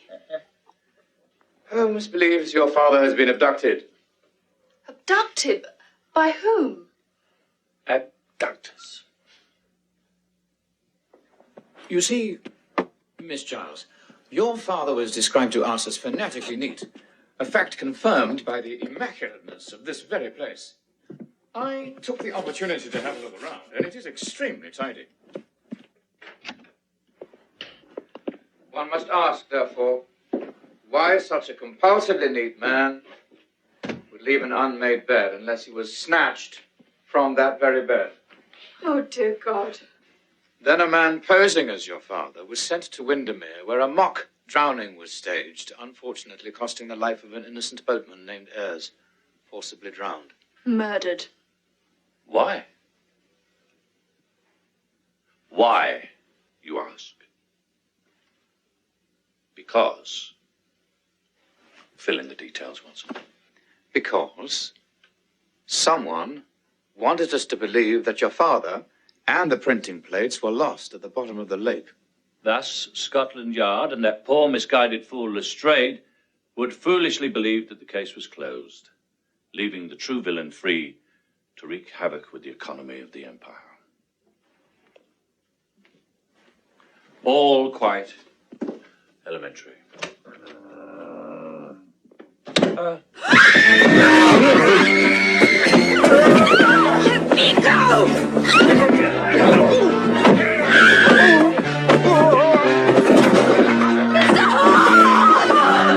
Holmes believes your father has been abducted. Abducted? By whom? Abductors. You see, Miss Giles, your father was described to us as fanatically neat. A fact confirmed by the immaculateness of this very place. I took the opportunity to have a look around, and it is extremely tidy. One must ask, therefore, why such a compulsively neat man would leave an unmade bed unless he was snatched from that very bed. Oh, dear God. Then a man posing as your father was sent to Windermere, where a mock drowning was staged, unfortunately costing the life of an innocent boatman named Ayres, forcibly drowned. Murdered. Why? Why, you ask? Because. Fill in the details, Watson. Because someone wanted us to believe that your father and the printing plates were lost at the bottom of the lake. Thus, Scotland Yard and that poor misguided fool Lestrade would foolishly believe that the case was closed, leaving the true villain free to wreak havoc with the economy of the empire. All quite elementary. Let me go!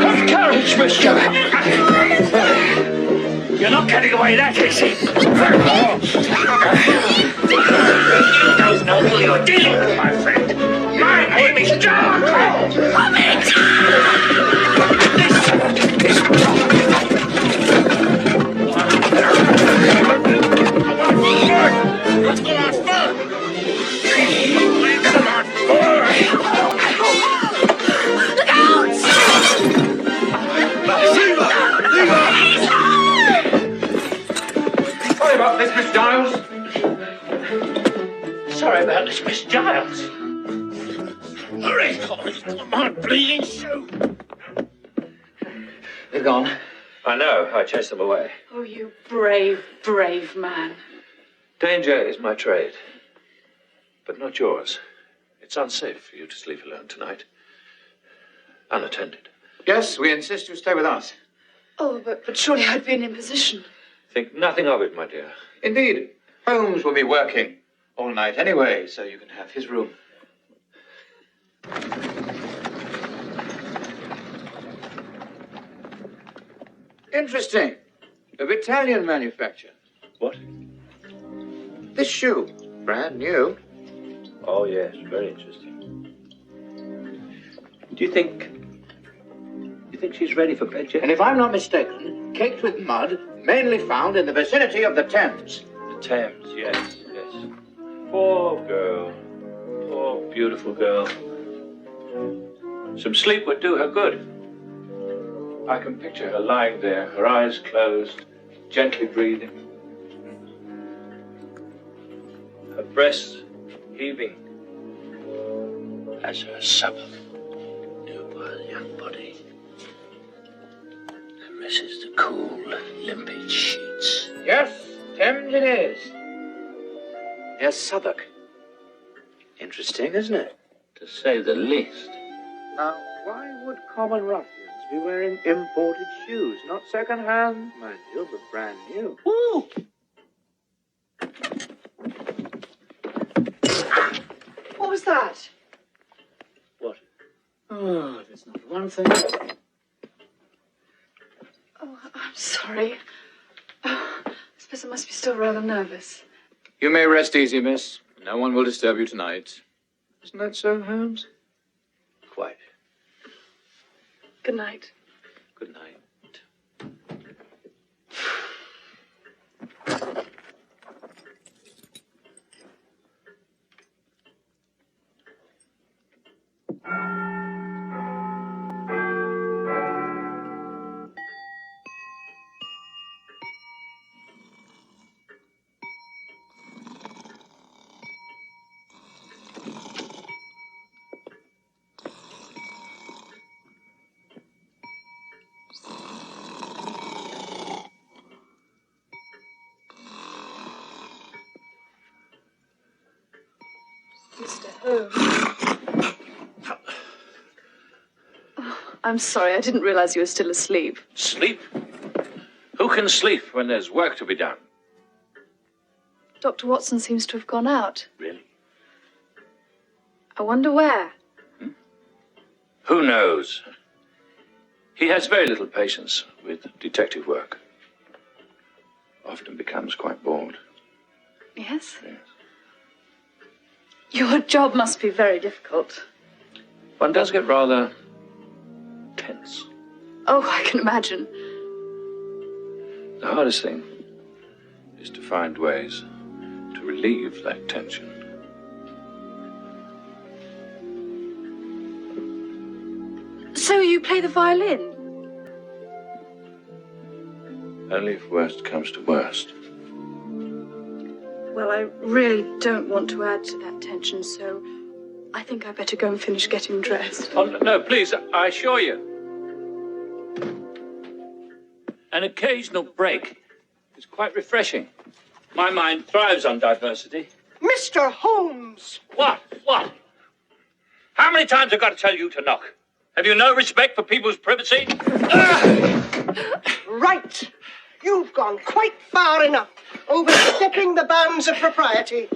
Have courage, monsieur! You don't know who you're dealing with, my friend. My name is Sherlock Holmes. What's going on, Fur? Look out! Sorry about this, Miss Giles. Sorry about this, Miss Giles. Hurry, come on, bleeding shoe. They're gone. I know. I chased them away. Oh, you brave, brave man. Danger is my trade, but not yours. It's unsafe for you to sleep alone tonight, unattended. Yes, we insist you stay with us. Oh, but surely I'd be in imposition. Think nothing of it, my dear. Indeed. Holmes will be working all night anyway, so you can have his room. Interesting. Of Italian manufacture. What? This shoe, brand new. Oh, yes, very interesting. Do you think she's ready for bed yet? And if I'm not mistaken, caked with mud, mainly found in the vicinity of the Thames. The Thames, yes, yes. Poor girl. Poor, beautiful girl. Some sleep would do her good. I can picture her lying there, her eyes closed, gently breathing. Her breasts heaving as her supple, nubile young body caresses the cool, limpid sheets. Yes, Thames it is. Yes, Southwark. Interesting, isn't it? To say the least. Now, why would common ruffians be wearing imported shoes? Not second-hand, mind you, but brand new. Ooh! What was that? What? Oh, there's not one thing. Oh, I'm sorry. Oh, I suppose I must be still rather nervous. You may rest easy, miss. No one will disturb you tonight. Isn't that so, Holmes? Quite. Good night. Good night. Mr. Holmes. Oh, I'm sorry, I didn't realize you were still asleep. Sleep? Who can sleep when there's work to be done? Dr. Watson seems to have gone out. Really? I wonder where. Who knows? He has very little patience with detective work. Often becomes quite bored. Yes? Yes. Your job must be very difficult. One does get rather tense. Oh, I can imagine. The hardest thing is to find ways to relieve that tension. So you play the violin? Only if worst comes to worst. Well, I really don't want to add to that tension, so I think I better go and finish getting dressed. Oh, no, please, I assure you. An occasional break is quite refreshing. My mind thrives on diversity. Mr. Holmes! What? What? How many times have I got to tell you to knock? Have you no respect for people's privacy? Right. You've gone quite far enough, overstepping the bounds of propriety.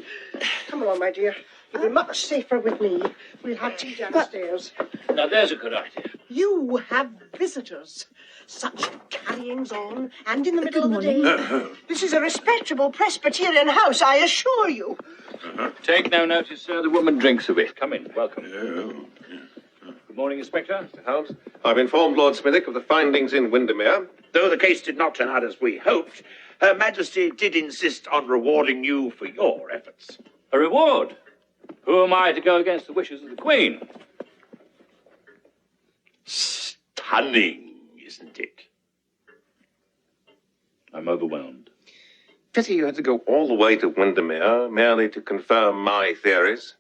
Come along, my dear. You'll be much safer with me. We'll have tea downstairs. Now, there's a good idea. You have visitors. Such carryings on, and in the middle of the day. This is a respectable Presbyterian house, I assure you. Take no notice, sir. The woman drinks of it. Come in. Welcome. Good morning, Inspector. Mr. Holmes, I've informed Lord Smithick of the findings in Windermere. Though the case did not turn out as we hoped, Her Majesty did insist on rewarding you for your efforts. A reward? Who am I to go against the wishes of the Queen? Stunning, isn't it? I'm overwhelmed. Pity you had to go all the way to Windermere merely to confirm my theories.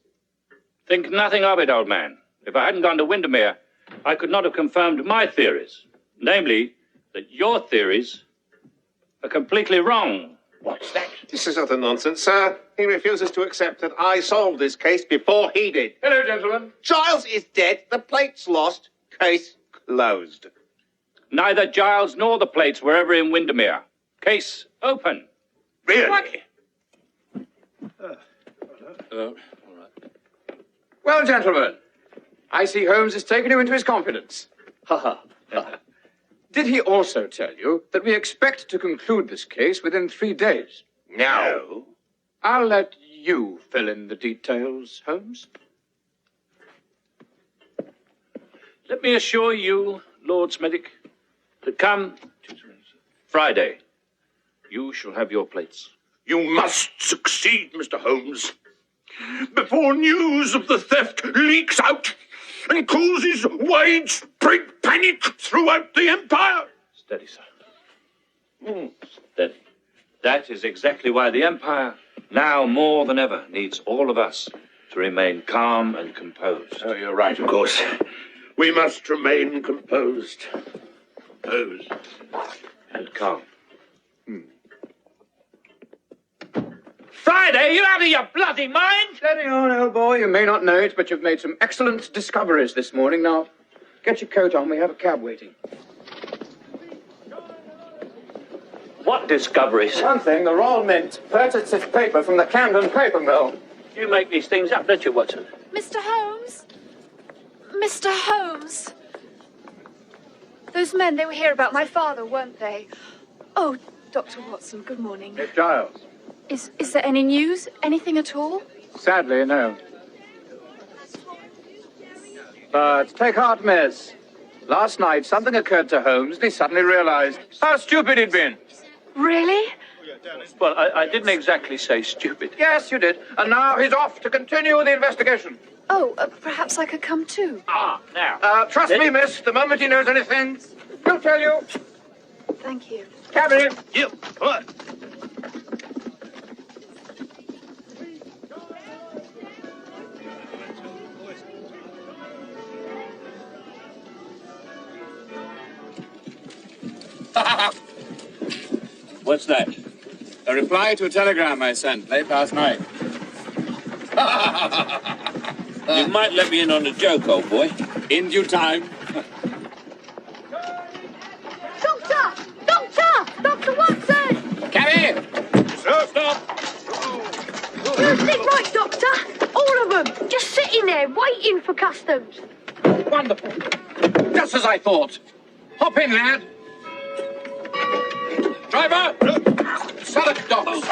Think nothing of it, old man. If I hadn't gone to Windermere, I could not have confirmed my theories. Namely, that your theories are completely wrong. What's that? This is utter nonsense, sir. He refuses to accept that I solved this case before he did. Hello, gentlemen. Giles is dead. The plate's lost. Case closed. Neither Giles nor the plates were ever in Windermere. Case open. Really? What? Well, gentlemen, I see Holmes has taken you into his confidence. Ha ha. Did he also tell you that we expect to conclude this case within 3 days? No. I'll let you fill in the details, Holmes. Let me assure you, Lord Smithick, that come Friday, you shall have your plates. You must succeed, Mr. Holmes, before news of the theft leaks out and causes widespread panic throughout the Empire. Steady, sir. Steady. That is exactly why the Empire, now more than ever, needs all of us to remain calm and composed. Oh, you're right, of course. We must remain composed. Composed. And calm. Friday, you out of your bloody mind? Steady on, old boy. You may not know it, but you've made some excellent discoveries this morning. Now, get your coat on. We have a cab waiting. What discoveries? One thing, the Royal Mint purchased this paper from the Camden paper mill. You make these things up, don't you, Watson? Mr. Holmes? Mr. Holmes? Those men, they were here about my father, weren't they? Oh, Dr. Watson, good morning. Miss Giles. Is there any news? Anything at all? Sadly, no. But take heart, miss. Last night, something occurred to Holmes, and he suddenly realized how stupid he'd been. Really? Well, I didn't exactly say stupid. Yes, you did. And now he's off to continue the investigation. Oh, perhaps I could come too. Now. Trust me, miss. The moment he knows anything, he'll tell you. Thank you. Cabby. You, come on. What's that? A reply to a telegram I sent late last night. You might let me in on a joke, old boy. In due time. Doctor! Doctor! Dr. Watson! Cabby! Stop! You're sick right, Doctor. All of them. Just sitting there, waiting for customs. Wonderful. Just as I thought. Hop in, lad. Driver! Sell it, dogs.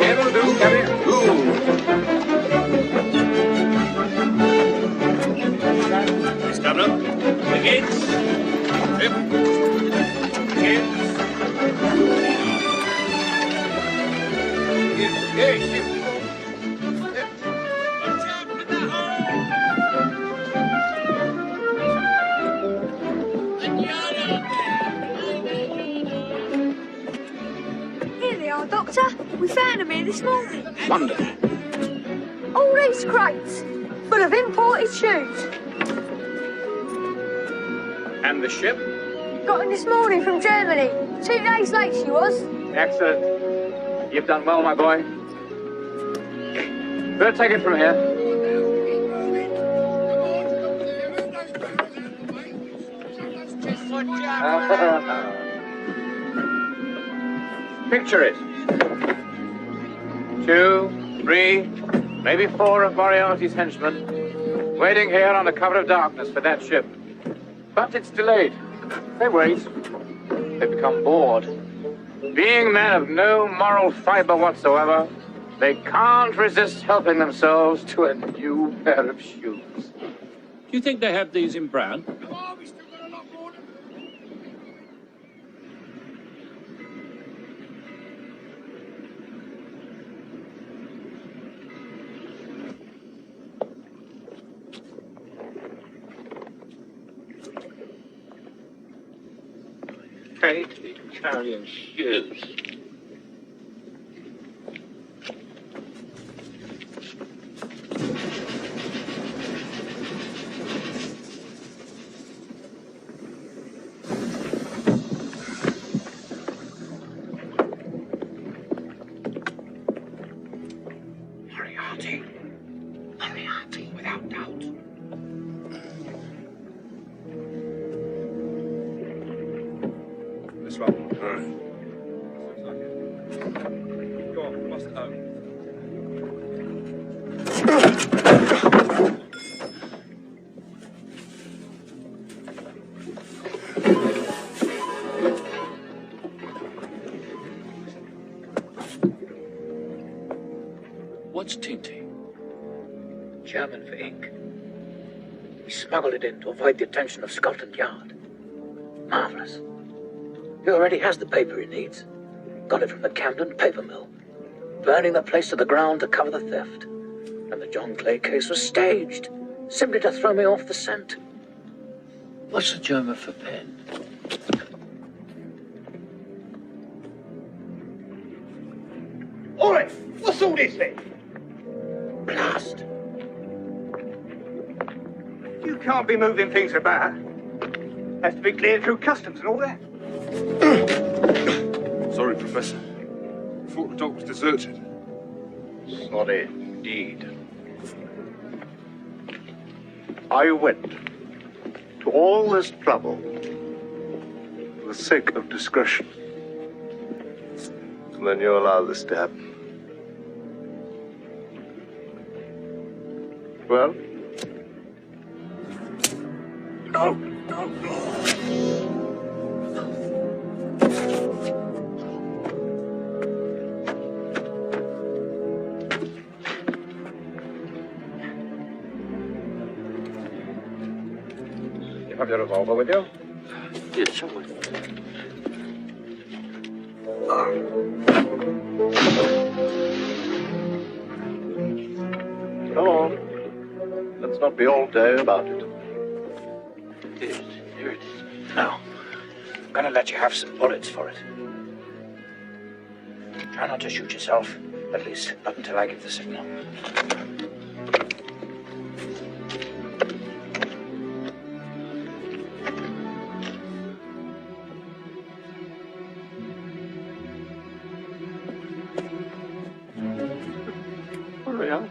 It'll do, Cabby. Miss Governor. Begins. Here they are, Doctor. We found them here this morning. Wonderful. All these crates full of imported shoes. And the ship? Got them this morning from Germany. 2 days late she was. Excellent. You've done well, my boy. We'll take it from here. Picture it. 2, 3, maybe 4 of Moriarty's henchmen, waiting here under cover of darkness for that ship. But it's delayed. They wait. They become bored. Being men of no moral fiber whatsoever, they can't resist helping themselves to a new pair of shoes. Do you think they have these in brown? Great Italian shoes. Moriarty, without doubt. This one. Go on, bust it out. What's tinty? German for ink. He smuggled it in to avoid the attention of Scotland Yard. Marvellous. He already has the paper he needs. Got it from the Camden paper mill. Burning the place to the ground to cover the theft. And the John Clay case was staged, simply to throw me off the scent. What's the German for pen? Oi! What's all this then? Blast! You can't be moving things about. Has to be cleared through customs and all that. Sorry, Professor. Thought the dock was deserted. Sorry indeed. I went to all this trouble for the sake of discretion. And then you allow this to happen. Well? No, no, no. You have your revolver with you? Yes, somewhere. Come on. Let's not be all day about it. Here it is. Now, I'm gonna let you have some bullets for it. Try not to shoot yourself. At least, not until I give the signal. Hurry up.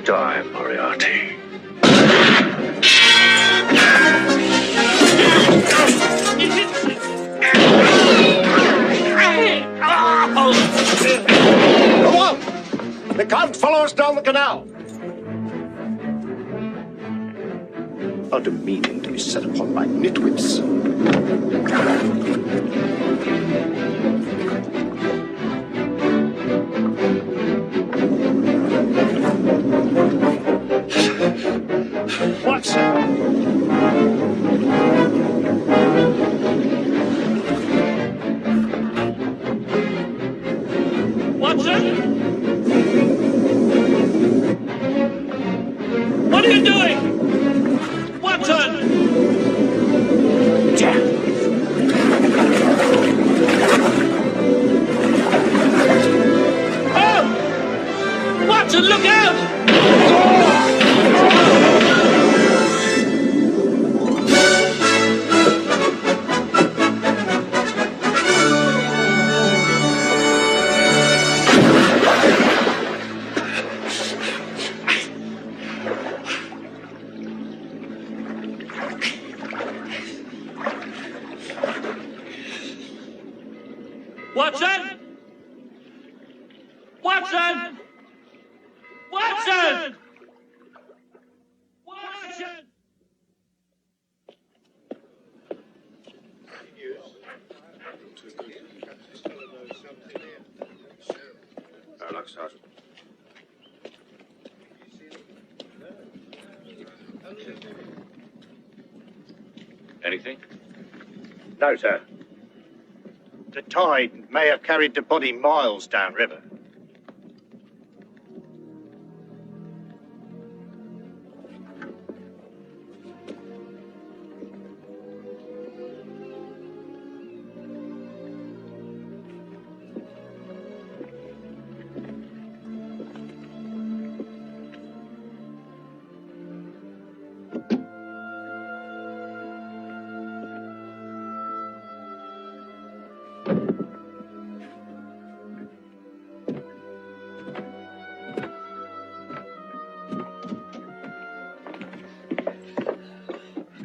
Die, Moriarty. Come on! They can't follow us down the canal. How demeaning to be set upon by nitwits. Watson! Watson! Watson! Watson! Sherlock, Sergeant. Anything? No, sir. The tide may have carried the body miles downriver.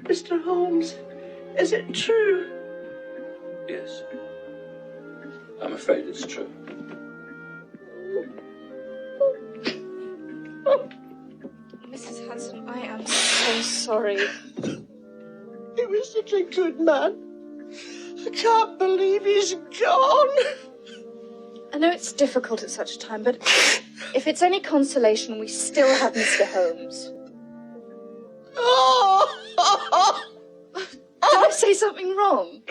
Mr. Holmes, is it true? Yes. I'm afraid it's true. Mrs. Hudson, I am so sorry. He was such a good man. I can't believe he's gone. I know it's difficult at such a time, but if it's any consolation, we still have Mr. Holmes. Did I say something wrong?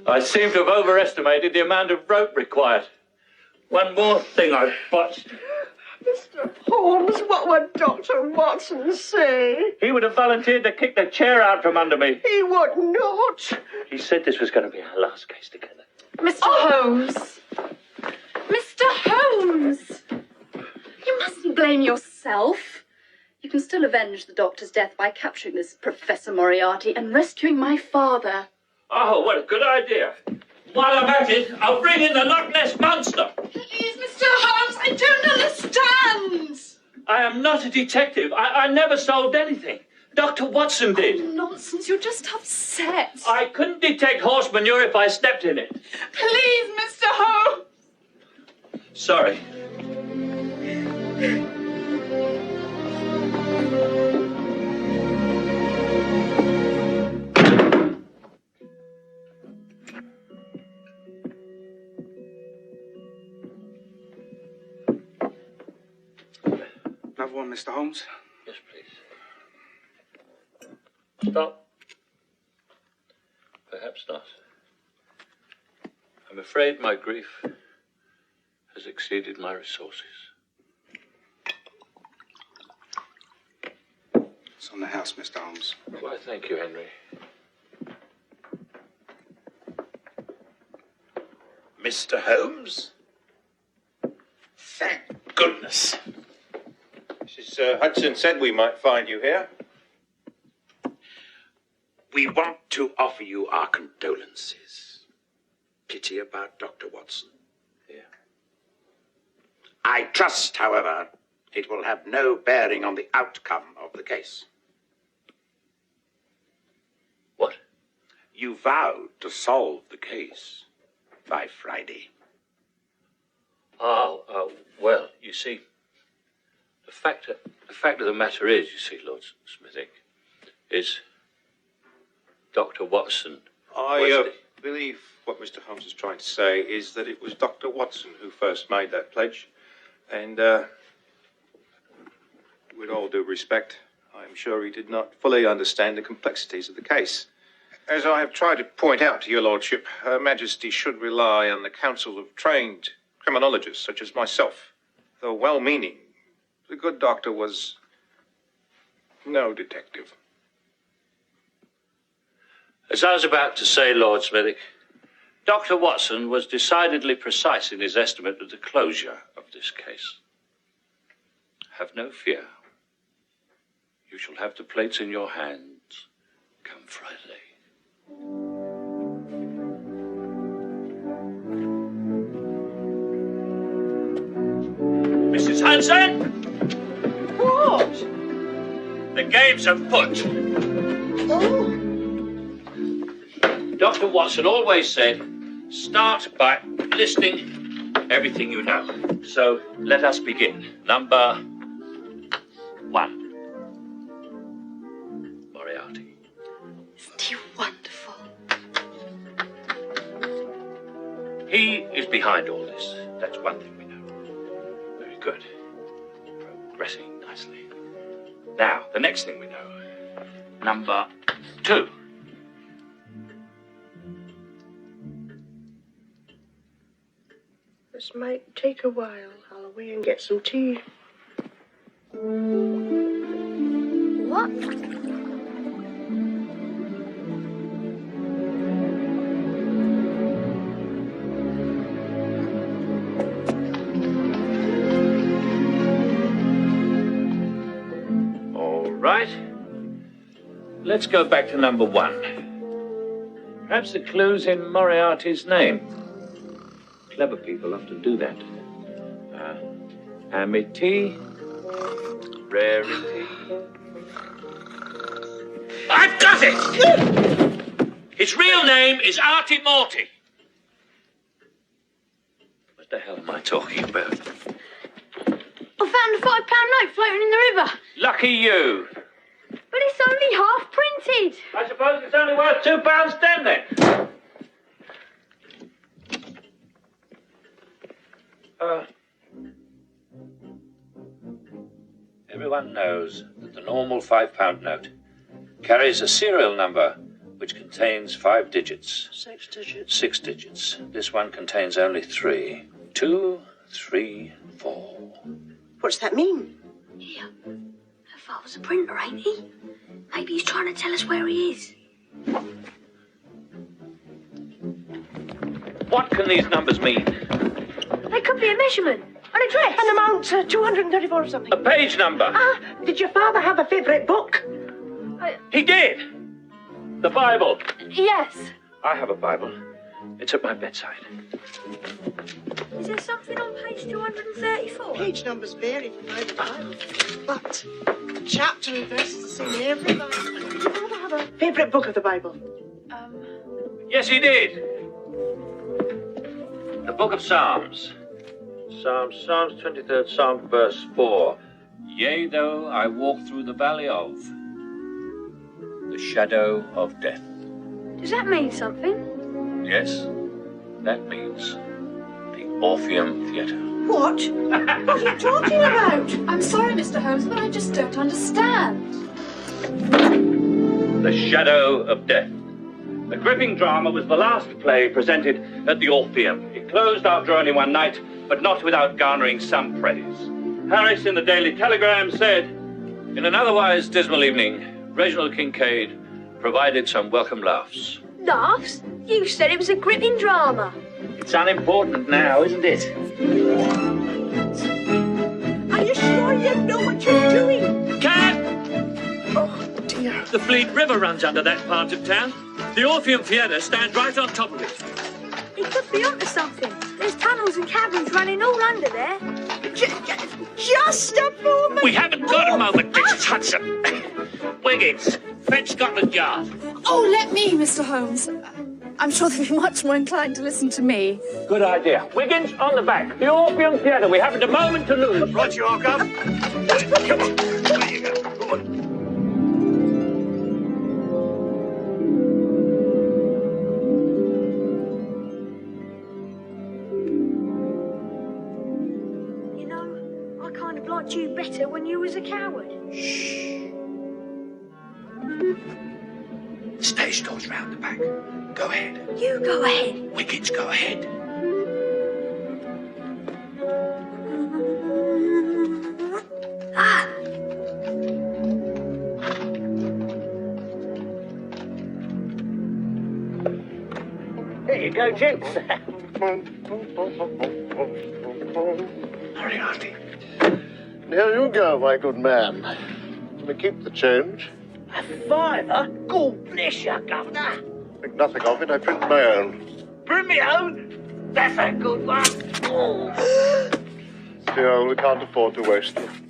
I seem to have overestimated the amount of rope required. One more thing I've botched. Mr. Holmes, what would Dr. Watson say? He would have volunteered to kick the chair out from under me. He would not. He said this was going to be our last case together. Mr. Holmes! Mr. Holmes! You mustn't blame yourself. You can still avenge the doctor's death by capturing this Professor Moriarty and rescuing my father. Oh, what a good idea. While I'm at it, I'll bring in the Loch Ness Monster. Please, Mr. Holmes, I don't understand. I am not a detective. I never solved anything. Dr. Watson did. Oh, nonsense, you're just upset. I couldn't detect horse manure if I stepped in it. Please, Mr. Holmes. Sorry. Another one, Mr. Holmes? Yes, please. Stop. Perhaps not. I'm afraid my grief has exceeded my resources. It's on the house, Mr. Holmes. Why, thank you, Henry. Mr. Holmes? Thank goodness. Mrs. Hudson said we might find you here. We want to offer you our condolences. Pity about Dr. Watson. Yeah. I trust, however, it will have no bearing on the outcome of the case. What? You vowed to solve the case by Friday. Well, you see, the fact of the matter is, you see, Lord Smithick, is Dr. Watson. I believe what Mr. Holmes is trying to say is that it was Dr. Watson who first made that pledge. And with all due respect, I'm sure he did not fully understand the complexities of the case. As I have tried to point out to your lordship, Her Majesty should rely on the counsel of trained criminologists such as myself. Though well-meaning, the good doctor was no detective. As I was about to say, Lord Smithick, Dr. Watson was decidedly precise in his estimate of the closure of this case. Have no fear. You shall have the plates in your hands come Friday. Townsend, What? the game's afoot. Oh. Dr. Watson always said, start by listing everything you know. So let us begin. Number 1. Moriarty. Isn't he wonderful? He is behind all this. That's one thing we know. Very good. Progressing nicely. Now, the next thing we know. Number 2. This might take a while. I'll away and get some tea. What? All right. Let's go back to number 1. Perhaps the clue's in Moriarty's name. Clever people often do that. Amity, rarity. I've got it! His real name is Artie Morty. What the hell am I talking about? I found a £5 note floating in the river. Lucky you. But it's only half printed. I suppose it's only worth £2.10 then. Everyone knows that the normal £5 note carries a serial number which contains 5 digits. 6 digits. 6 digits. This one contains only 3. 2, 3, 4. What's that mean? Here. Her father's a printer, ain't he? Maybe he's trying to tell us where he is. What can these numbers mean? They could be a measurement. An address. An amount, 234 or something. A page number. Did your father have a favourite book? He did. The Bible. Yes. I have a Bible. It's at my bedside. Is there something on page 234? Page numbers vary from Bible to Bible, but chapter and verse is the same in every Bible. Did your father have a favourite book of the Bible? Yes, he did. The Book of Psalms. Psalms 23rd Psalm, verse 4. Yea, though I walk through the valley of the shadow of death. Does that mean something? Yes, that means the Orpheum Theatre. What? What are you talking about? I'm sorry, Mr. Holmes, but I just don't understand. The Shadow of Death. The gripping drama was the last play presented at the Orpheum. It closed after only one night, but not without garnering some praise. Harris in the Daily Telegram said, in an otherwise dismal evening, Reginald Kincaid provided some welcome laughs. Laughs? You said it was a gripping drama. It's unimportant now, isn't it? Are you sure you know what you're doing? Cat! Oh, dear. The Fleet River runs under that part of town. The Orpheum Theatre stands right on top of it. He could be onto something. There's tunnels and caverns running all under there. Just a moment. We haven't got a moment, Mrs. Hudson. Wiggins, fetch Scotland Yard. Oh, let me, Mr. Holmes. I'm sure they'll be much more inclined to listen to me. Good idea. Wiggins, on the back. The Orpheum Theatre. We haven't a moment to lose. Right, you are, Gov. Come on. There you go. Come on. You know, I kind of liked you better when you was a coward. Stage door's round the back. Go ahead. You go ahead. Wiggins, go ahead. Ah! There you go, gents. Moriarty. Here you go, my good man. Can we keep the change? A fiver? God bless you, Governor. Think nothing of it. I print my own. Bring me home. That's a good one. Oh. Still, we can't afford to waste them.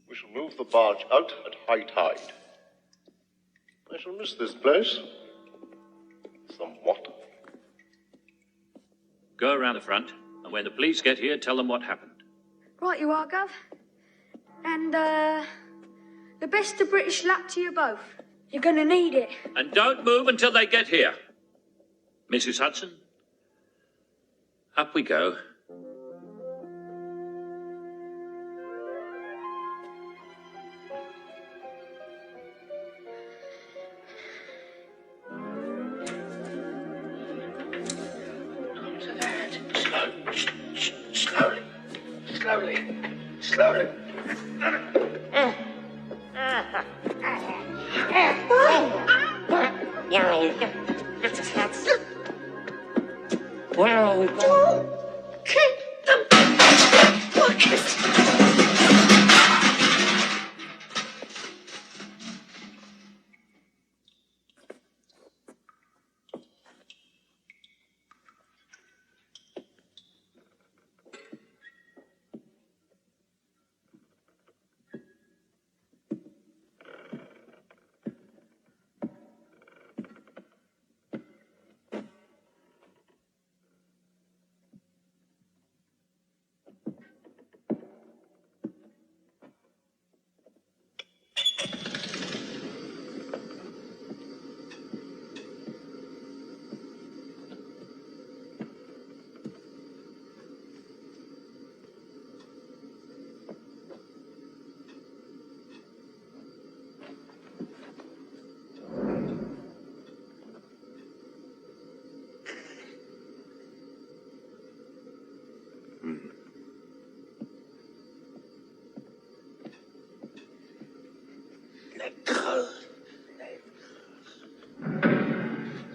We shall move the barge out at high tide. I shall miss this place. Somewhat. Go around the front, and when the police get here, tell them what happened. Right you are, Gov. And, the best of British luck to you both. You're gonna need it. And don't move until they get here. Mrs. Hudson, up we go. Slowly. Where are we going? Kick the bucket!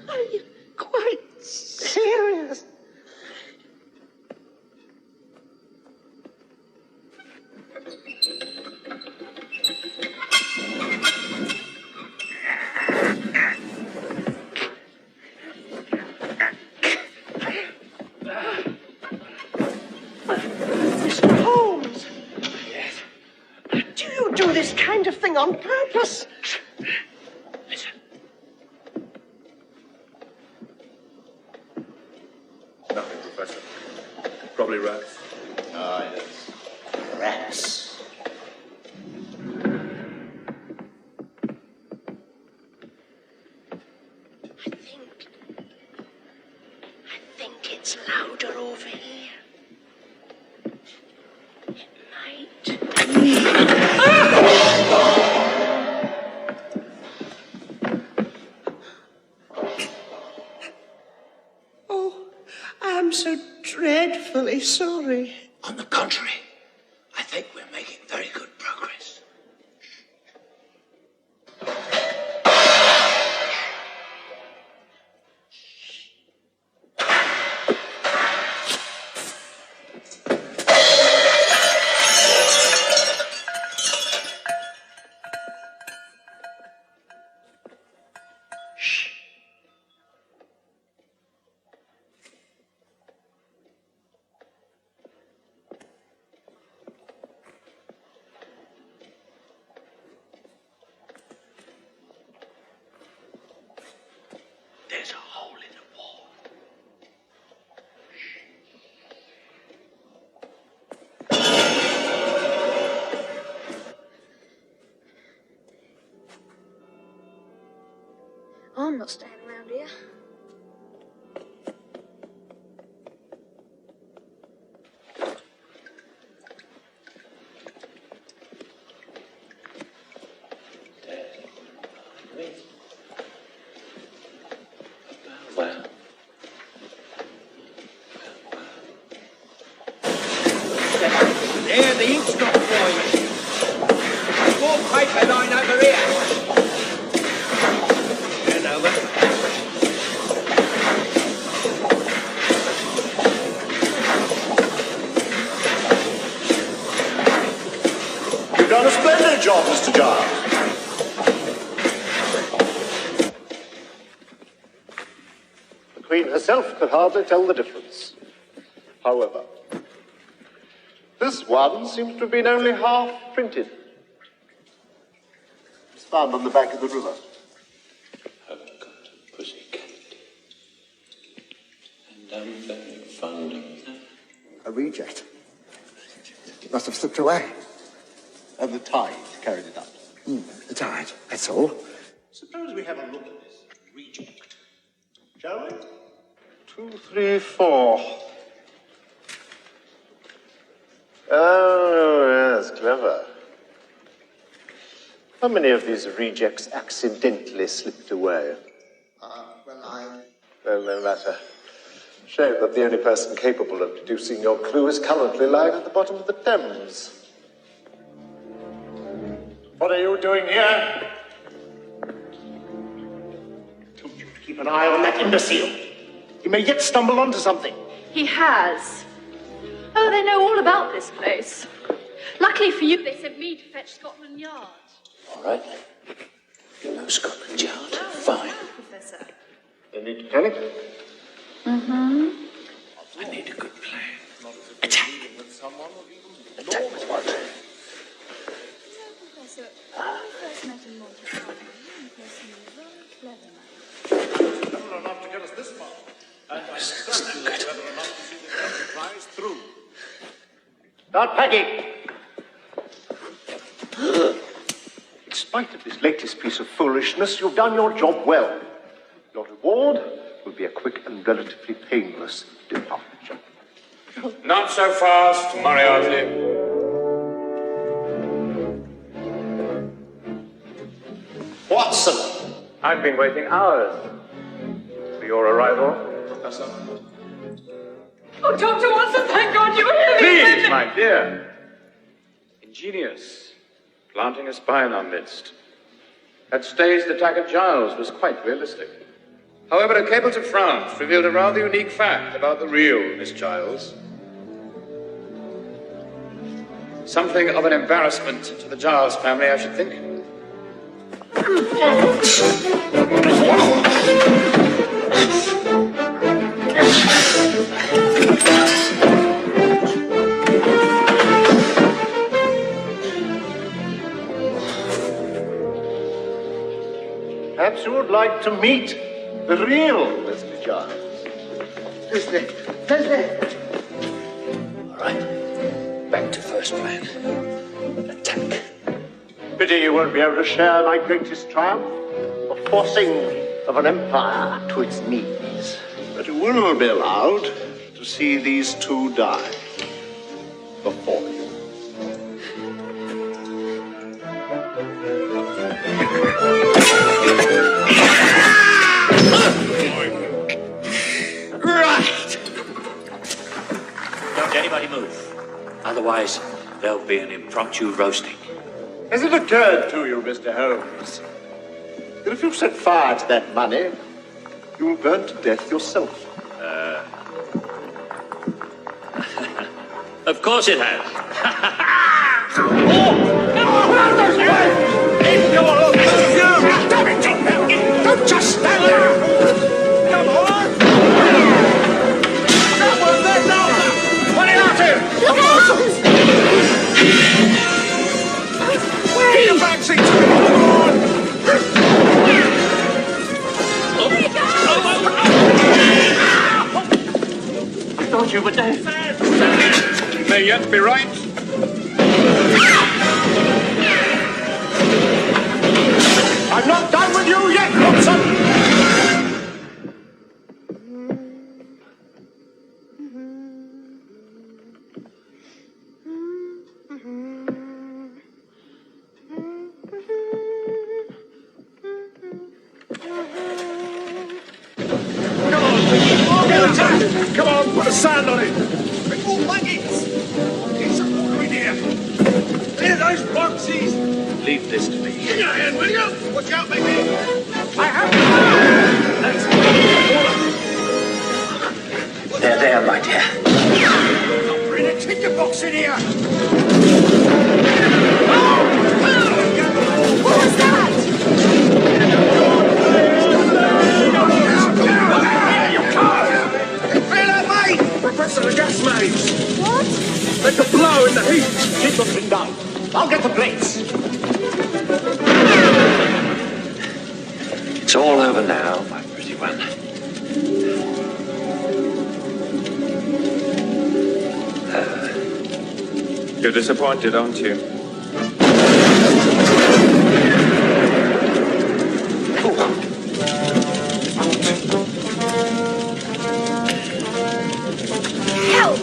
Are you quite serious? Mr. Holmes! Yes? Do you do this kind of thing on purpose? Nothing, Professor. Probably rats. Ah, yes. Rats. I think it's louder over here. Oh, I'm so dreadfully sorry. On the contrary, I think we're making very good progress. There's a hole in the wall. I'm not staying around here. Come on over here. Turn over. You've done a splendid job, Mr. Giles. The Queen herself could hardly tell the difference. However, this one seems to have been only half printed. It's found on the bank of the river. I've got a pussycat. And I'm very fond of that. A reject. It must have slipped away. And the tide carried it up. The tide, that's all. Suppose we have a look at this reject. Shall we? 2, 3, 4. Oh, yes, clever. How many of these rejects accidentally slipped away? Well, no matter. Shame that the only person capable of deducing your clue is currently lying at the bottom of the Thames. What are you doing here? Told you to keep an eye on that imbecile. He may yet stumble onto something. He has. Oh, they know all about this place. Luckily for you, they sent me to fetch Scotland Yard. All right. You know Scotland Yard. Fine. Professor. You need to tell him. Mm-hmm. I need a good plan. Attack. Attack with what? Professor, when we first met in Monte Carlo, you impressed me as very clever man. Clever enough to get us this far. And I'm certainly clever enough to see this enterprise through. Start packing. In spite of this latest piece of foolishness, you've done your job well. Your reward will be a quick and relatively painless departure. Not so fast, Moriarty. Watson! I've been waiting hours for your arrival, Professor. Oh, Dr. Watson, thank God you're here. Please, my dear. Ingenious. Planting a spy in our midst. That staged attack of Giles was quite realistic. However, a cable to France revealed a rather unique fact about the real Miss Giles. Something of an embarrassment to the Giles family, I should think. Perhaps you would like to meet the real Mr. Giles. Leslie! All right. Back to first plan. Attack. Pity you won't be able to share my greatest triumph, the forcing of an empire to its knees. But you will be allowed to see these two die before you. Right! Don't anybody move. Otherwise, there'll be an impromptu roasting. Has it occurred to you, Mr. Holmes, that if you set fire to that money, you will burn to death yourself? Of course it has. Don't just stand there! Come on! Someone there now! Put it out here! Look out! Get your backseat to it! Come on! I thought you were dead. May yet be right. I'm not done with you yet, Watson! Come on, put a sand on it! Bring more buckets! It's a good idea! Clear those boxes! leave this to me. Give your hand, will you? Watch out, baby. I have. There, my dear. Bring a tinderbox in here. What was that? Feel that, mate? Professor, the gas maze. What? Let the blow in the heat. Keep looking down. I'll get the plates. It's all over now, my pretty one. You're disappointed, aren't you? Help!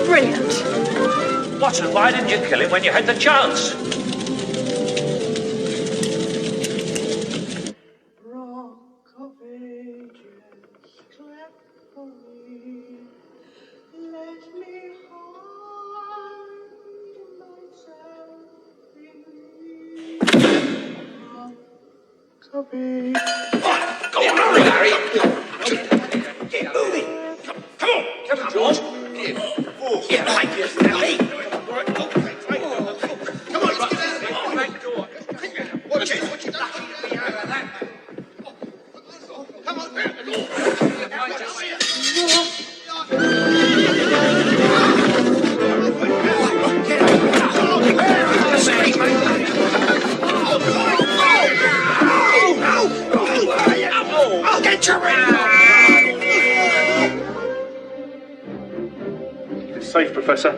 Brilliant. Watson, why didn't you kill him when you had the chance? Go on, hurry, Harry. Get moving. Come on, George. Yeah, like this now. Hey. Come on, let's get out of here. Back door. Watch it. Watch it. Come on. I'll get you around. It's safe, Professor.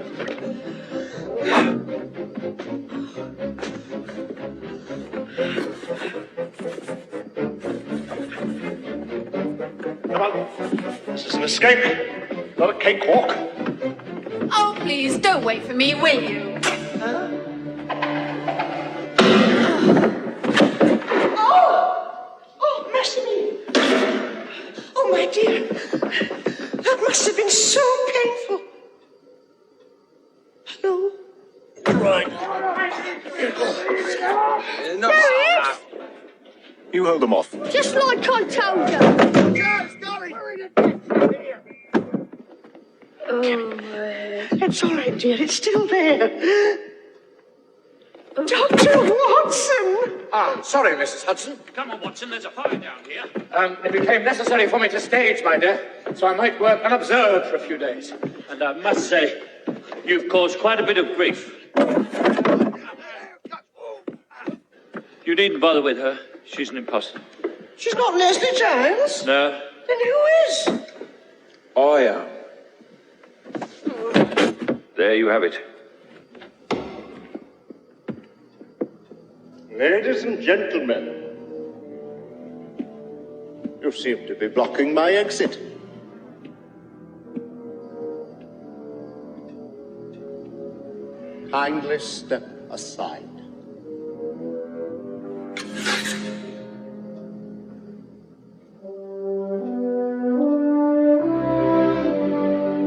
Come on. This is an escape, not a cakewalk. Oh, please, don't wait for me, will you? Oh, mercy me. Oh, my dear. That must have been so painful. Hello? Right. Marius! You hold them off. Just like I told you. Oh, it's all right, dear. It's still there. Dr. Watson! Ah, sorry, Mrs. Hudson. Come on, Watson, there's a fire down here. It became necessary for me to stage, my dear, so I might work unobserved for a few days. And I must say, you've caused quite a bit of grief. You needn't bother with her. She's an imposter. She's not Leslie Giles? No. Then who is? I am. There you have it. Ladies and gentlemen, you seem to be blocking my exit. Kindly step aside.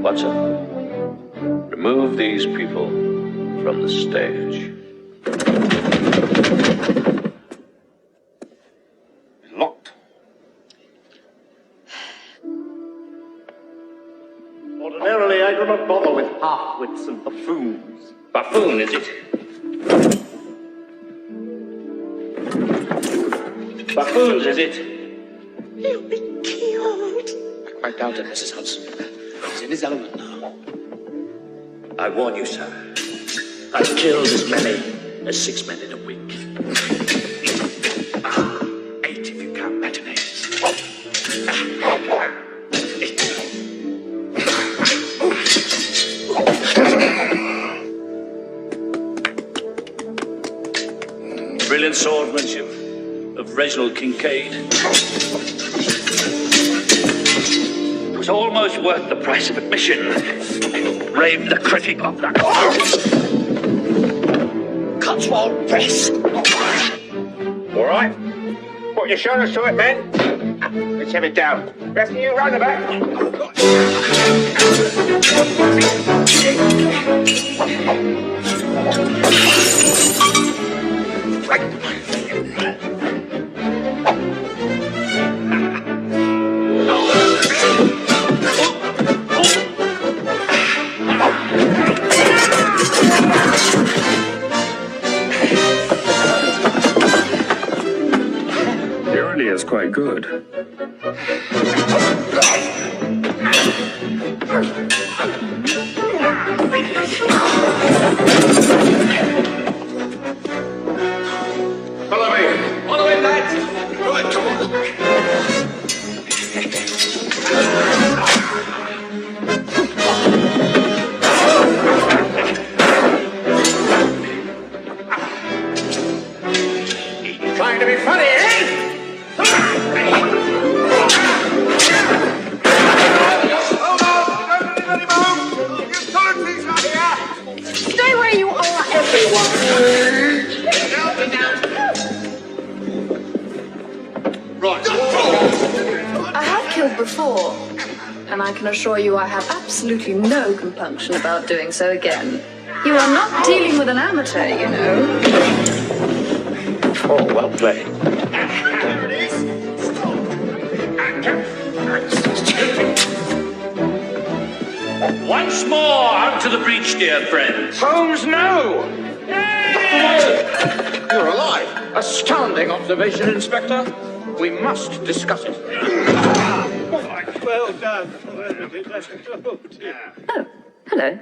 Watson, remove these people from the stage. Locked. Ordinarily, I do not bother with half-wits and buffoons. Buffoon, is it? Buffoons, is it? He'll be killed. I quite doubt it, Mrs. Hudson. He's in his element now. I warn you, sir. I've killed as many as 6 men in a week. 8 if you count matinees. 8. Brilliant swordsmanship of Reginald Kincaid. It was almost worth the price of admission. Raved the critic of the Cotswold Press. All right. What you showing us to it, men? Let's have it down. Rest of you, round the back. Is quite good. Follow me. On the way, lads. Right, come on. Trying to be funny, eh? Stay where you are, everyone. Right. I have killed before, and I can assure you I have absolutely no compunction about doing so again. You are not dealing with an amateur, you know. Oh, well played. Once more, out to the breach, dear friends. Holmes, no! You're alive. Astounding observation, Inspector. We must discuss it. Well done. Oh, hello.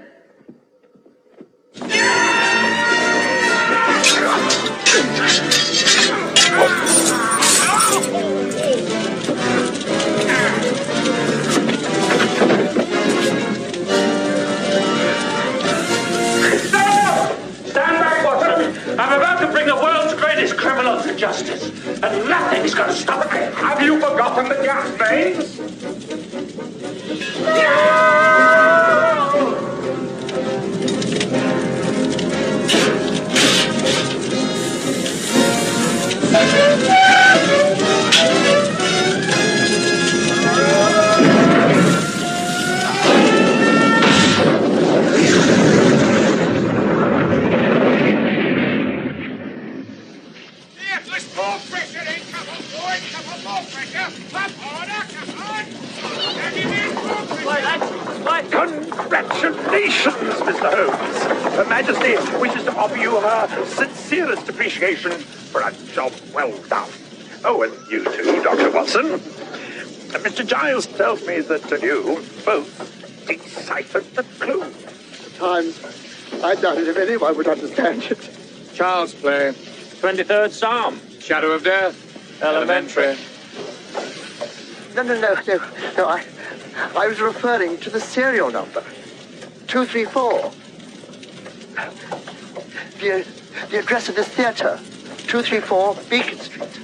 Stand back, Watson. I'm about to bring the world's greatest criminal to justice, and nothing's going to stop it. Have you forgotten the gas veins? Congratulations, Mr. Holmes. Her Majesty wishes to offer you her sincerest appreciation for a job well done. Oh, and you too, Dr. Watson. Mr. Giles tells me that you both deciphered the clue. At times, I doubted if anyone would understand it. Child's play. 23rd Psalm. Shadow of Death. Elementary. No. I was referring to the serial number. 234. The address of the theatre. 234 Beacon Street.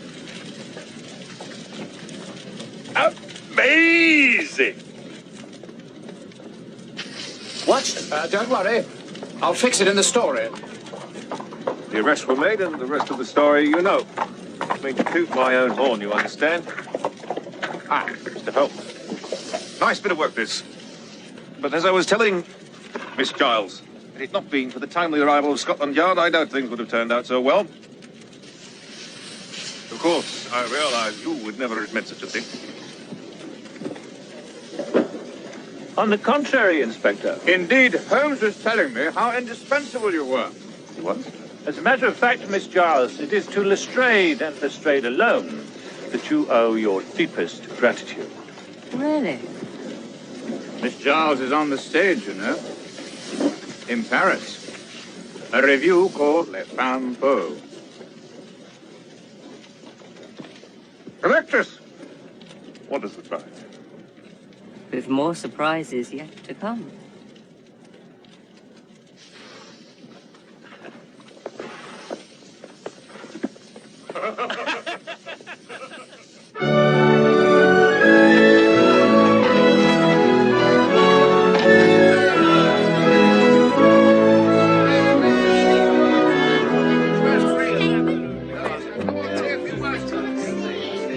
Amazing! What? Don't worry. I'll fix it in the story. The arrests were made, and the rest of the story you know. I mean to toot my own horn, you understand? Ah, Mr. Holmes. Nice bit of work, this. But as I was telling Miss Giles, had it not been for the timely arrival of Scotland Yard, I doubt things would have turned out so well. Of course, I realise you would never admit such a thing. On the contrary, Inspector. Indeed, Holmes was telling me how indispensable you were. What? As a matter of fact, Miss Giles, it is to Lestrade and Lestrade alone that you owe your deepest gratitude. Really? Miss Giles is on the stage, you know. In Paris. A review called Les Femmes Beaux. An actress. What is the prize? With more surprises yet to come.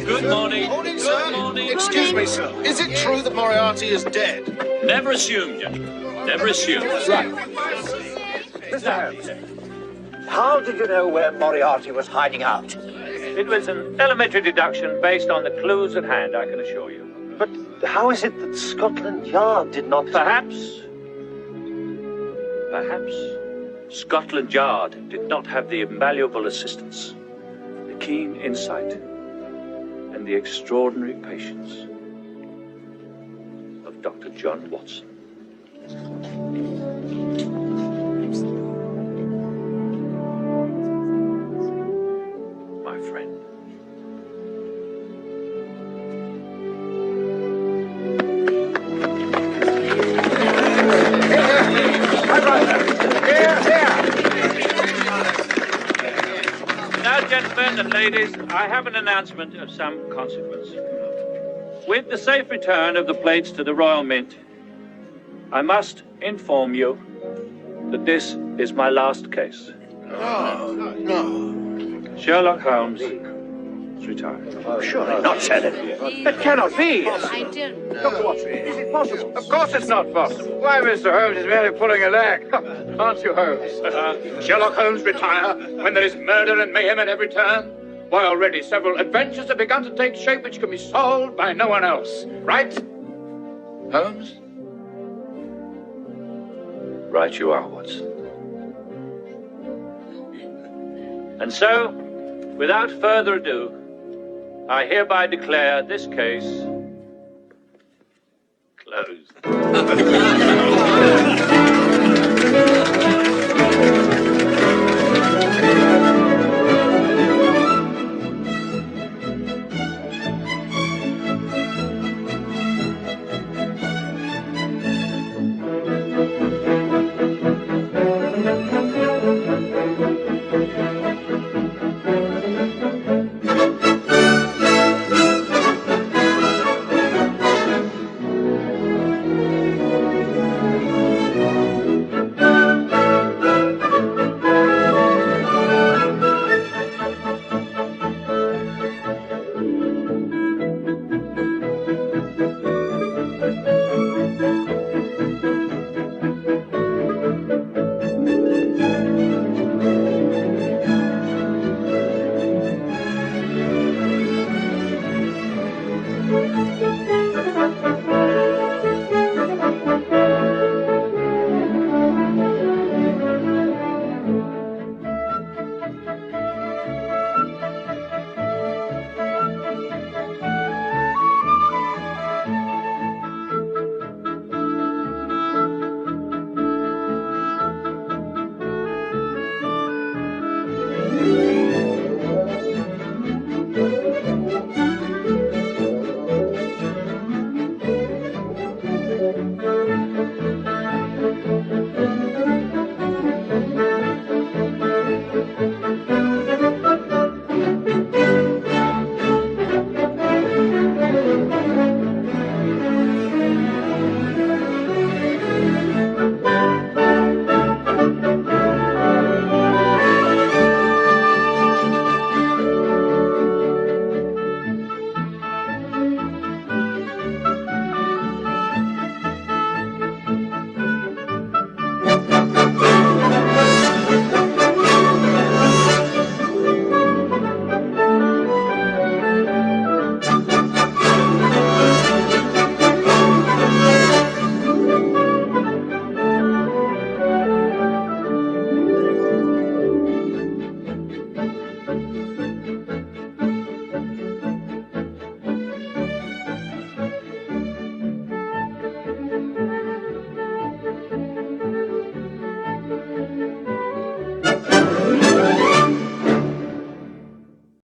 Good morning. Good morning. Excuse me, sir. Is it true that Moriarty is dead? Never assume, gentlemen. Never assume. Right. Mr. Holmes, how did you know where Moriarty was hiding out? It was an elementary deduction based on the clues at hand, I can assure you. But how is it that Scotland Yard did not... Perhaps Scotland Yard did not have the invaluable assistance, the keen insight, and the extraordinary patience of Dr. John Watson. My friend. Now, gentlemen and ladies, I have an announcement of some consequence. With the safe return of the plates to the Royal Mint, I must inform you that this is my last case. No. Sherlock Holmes is retired. Oh, surely not, Senator. That cannot be. I don't know. Dr. Watson, is it possible? Of course it's not possible. Why, Mr. Holmes is merely pulling a leg. Aren't you, Holmes? Sherlock Holmes retire when there is murder and mayhem at every turn? Why, already several adventures have begun to take shape which can be solved by no one else. Right, Holmes? Right you are, Watson. And so, without further ado, I hereby declare this case closed.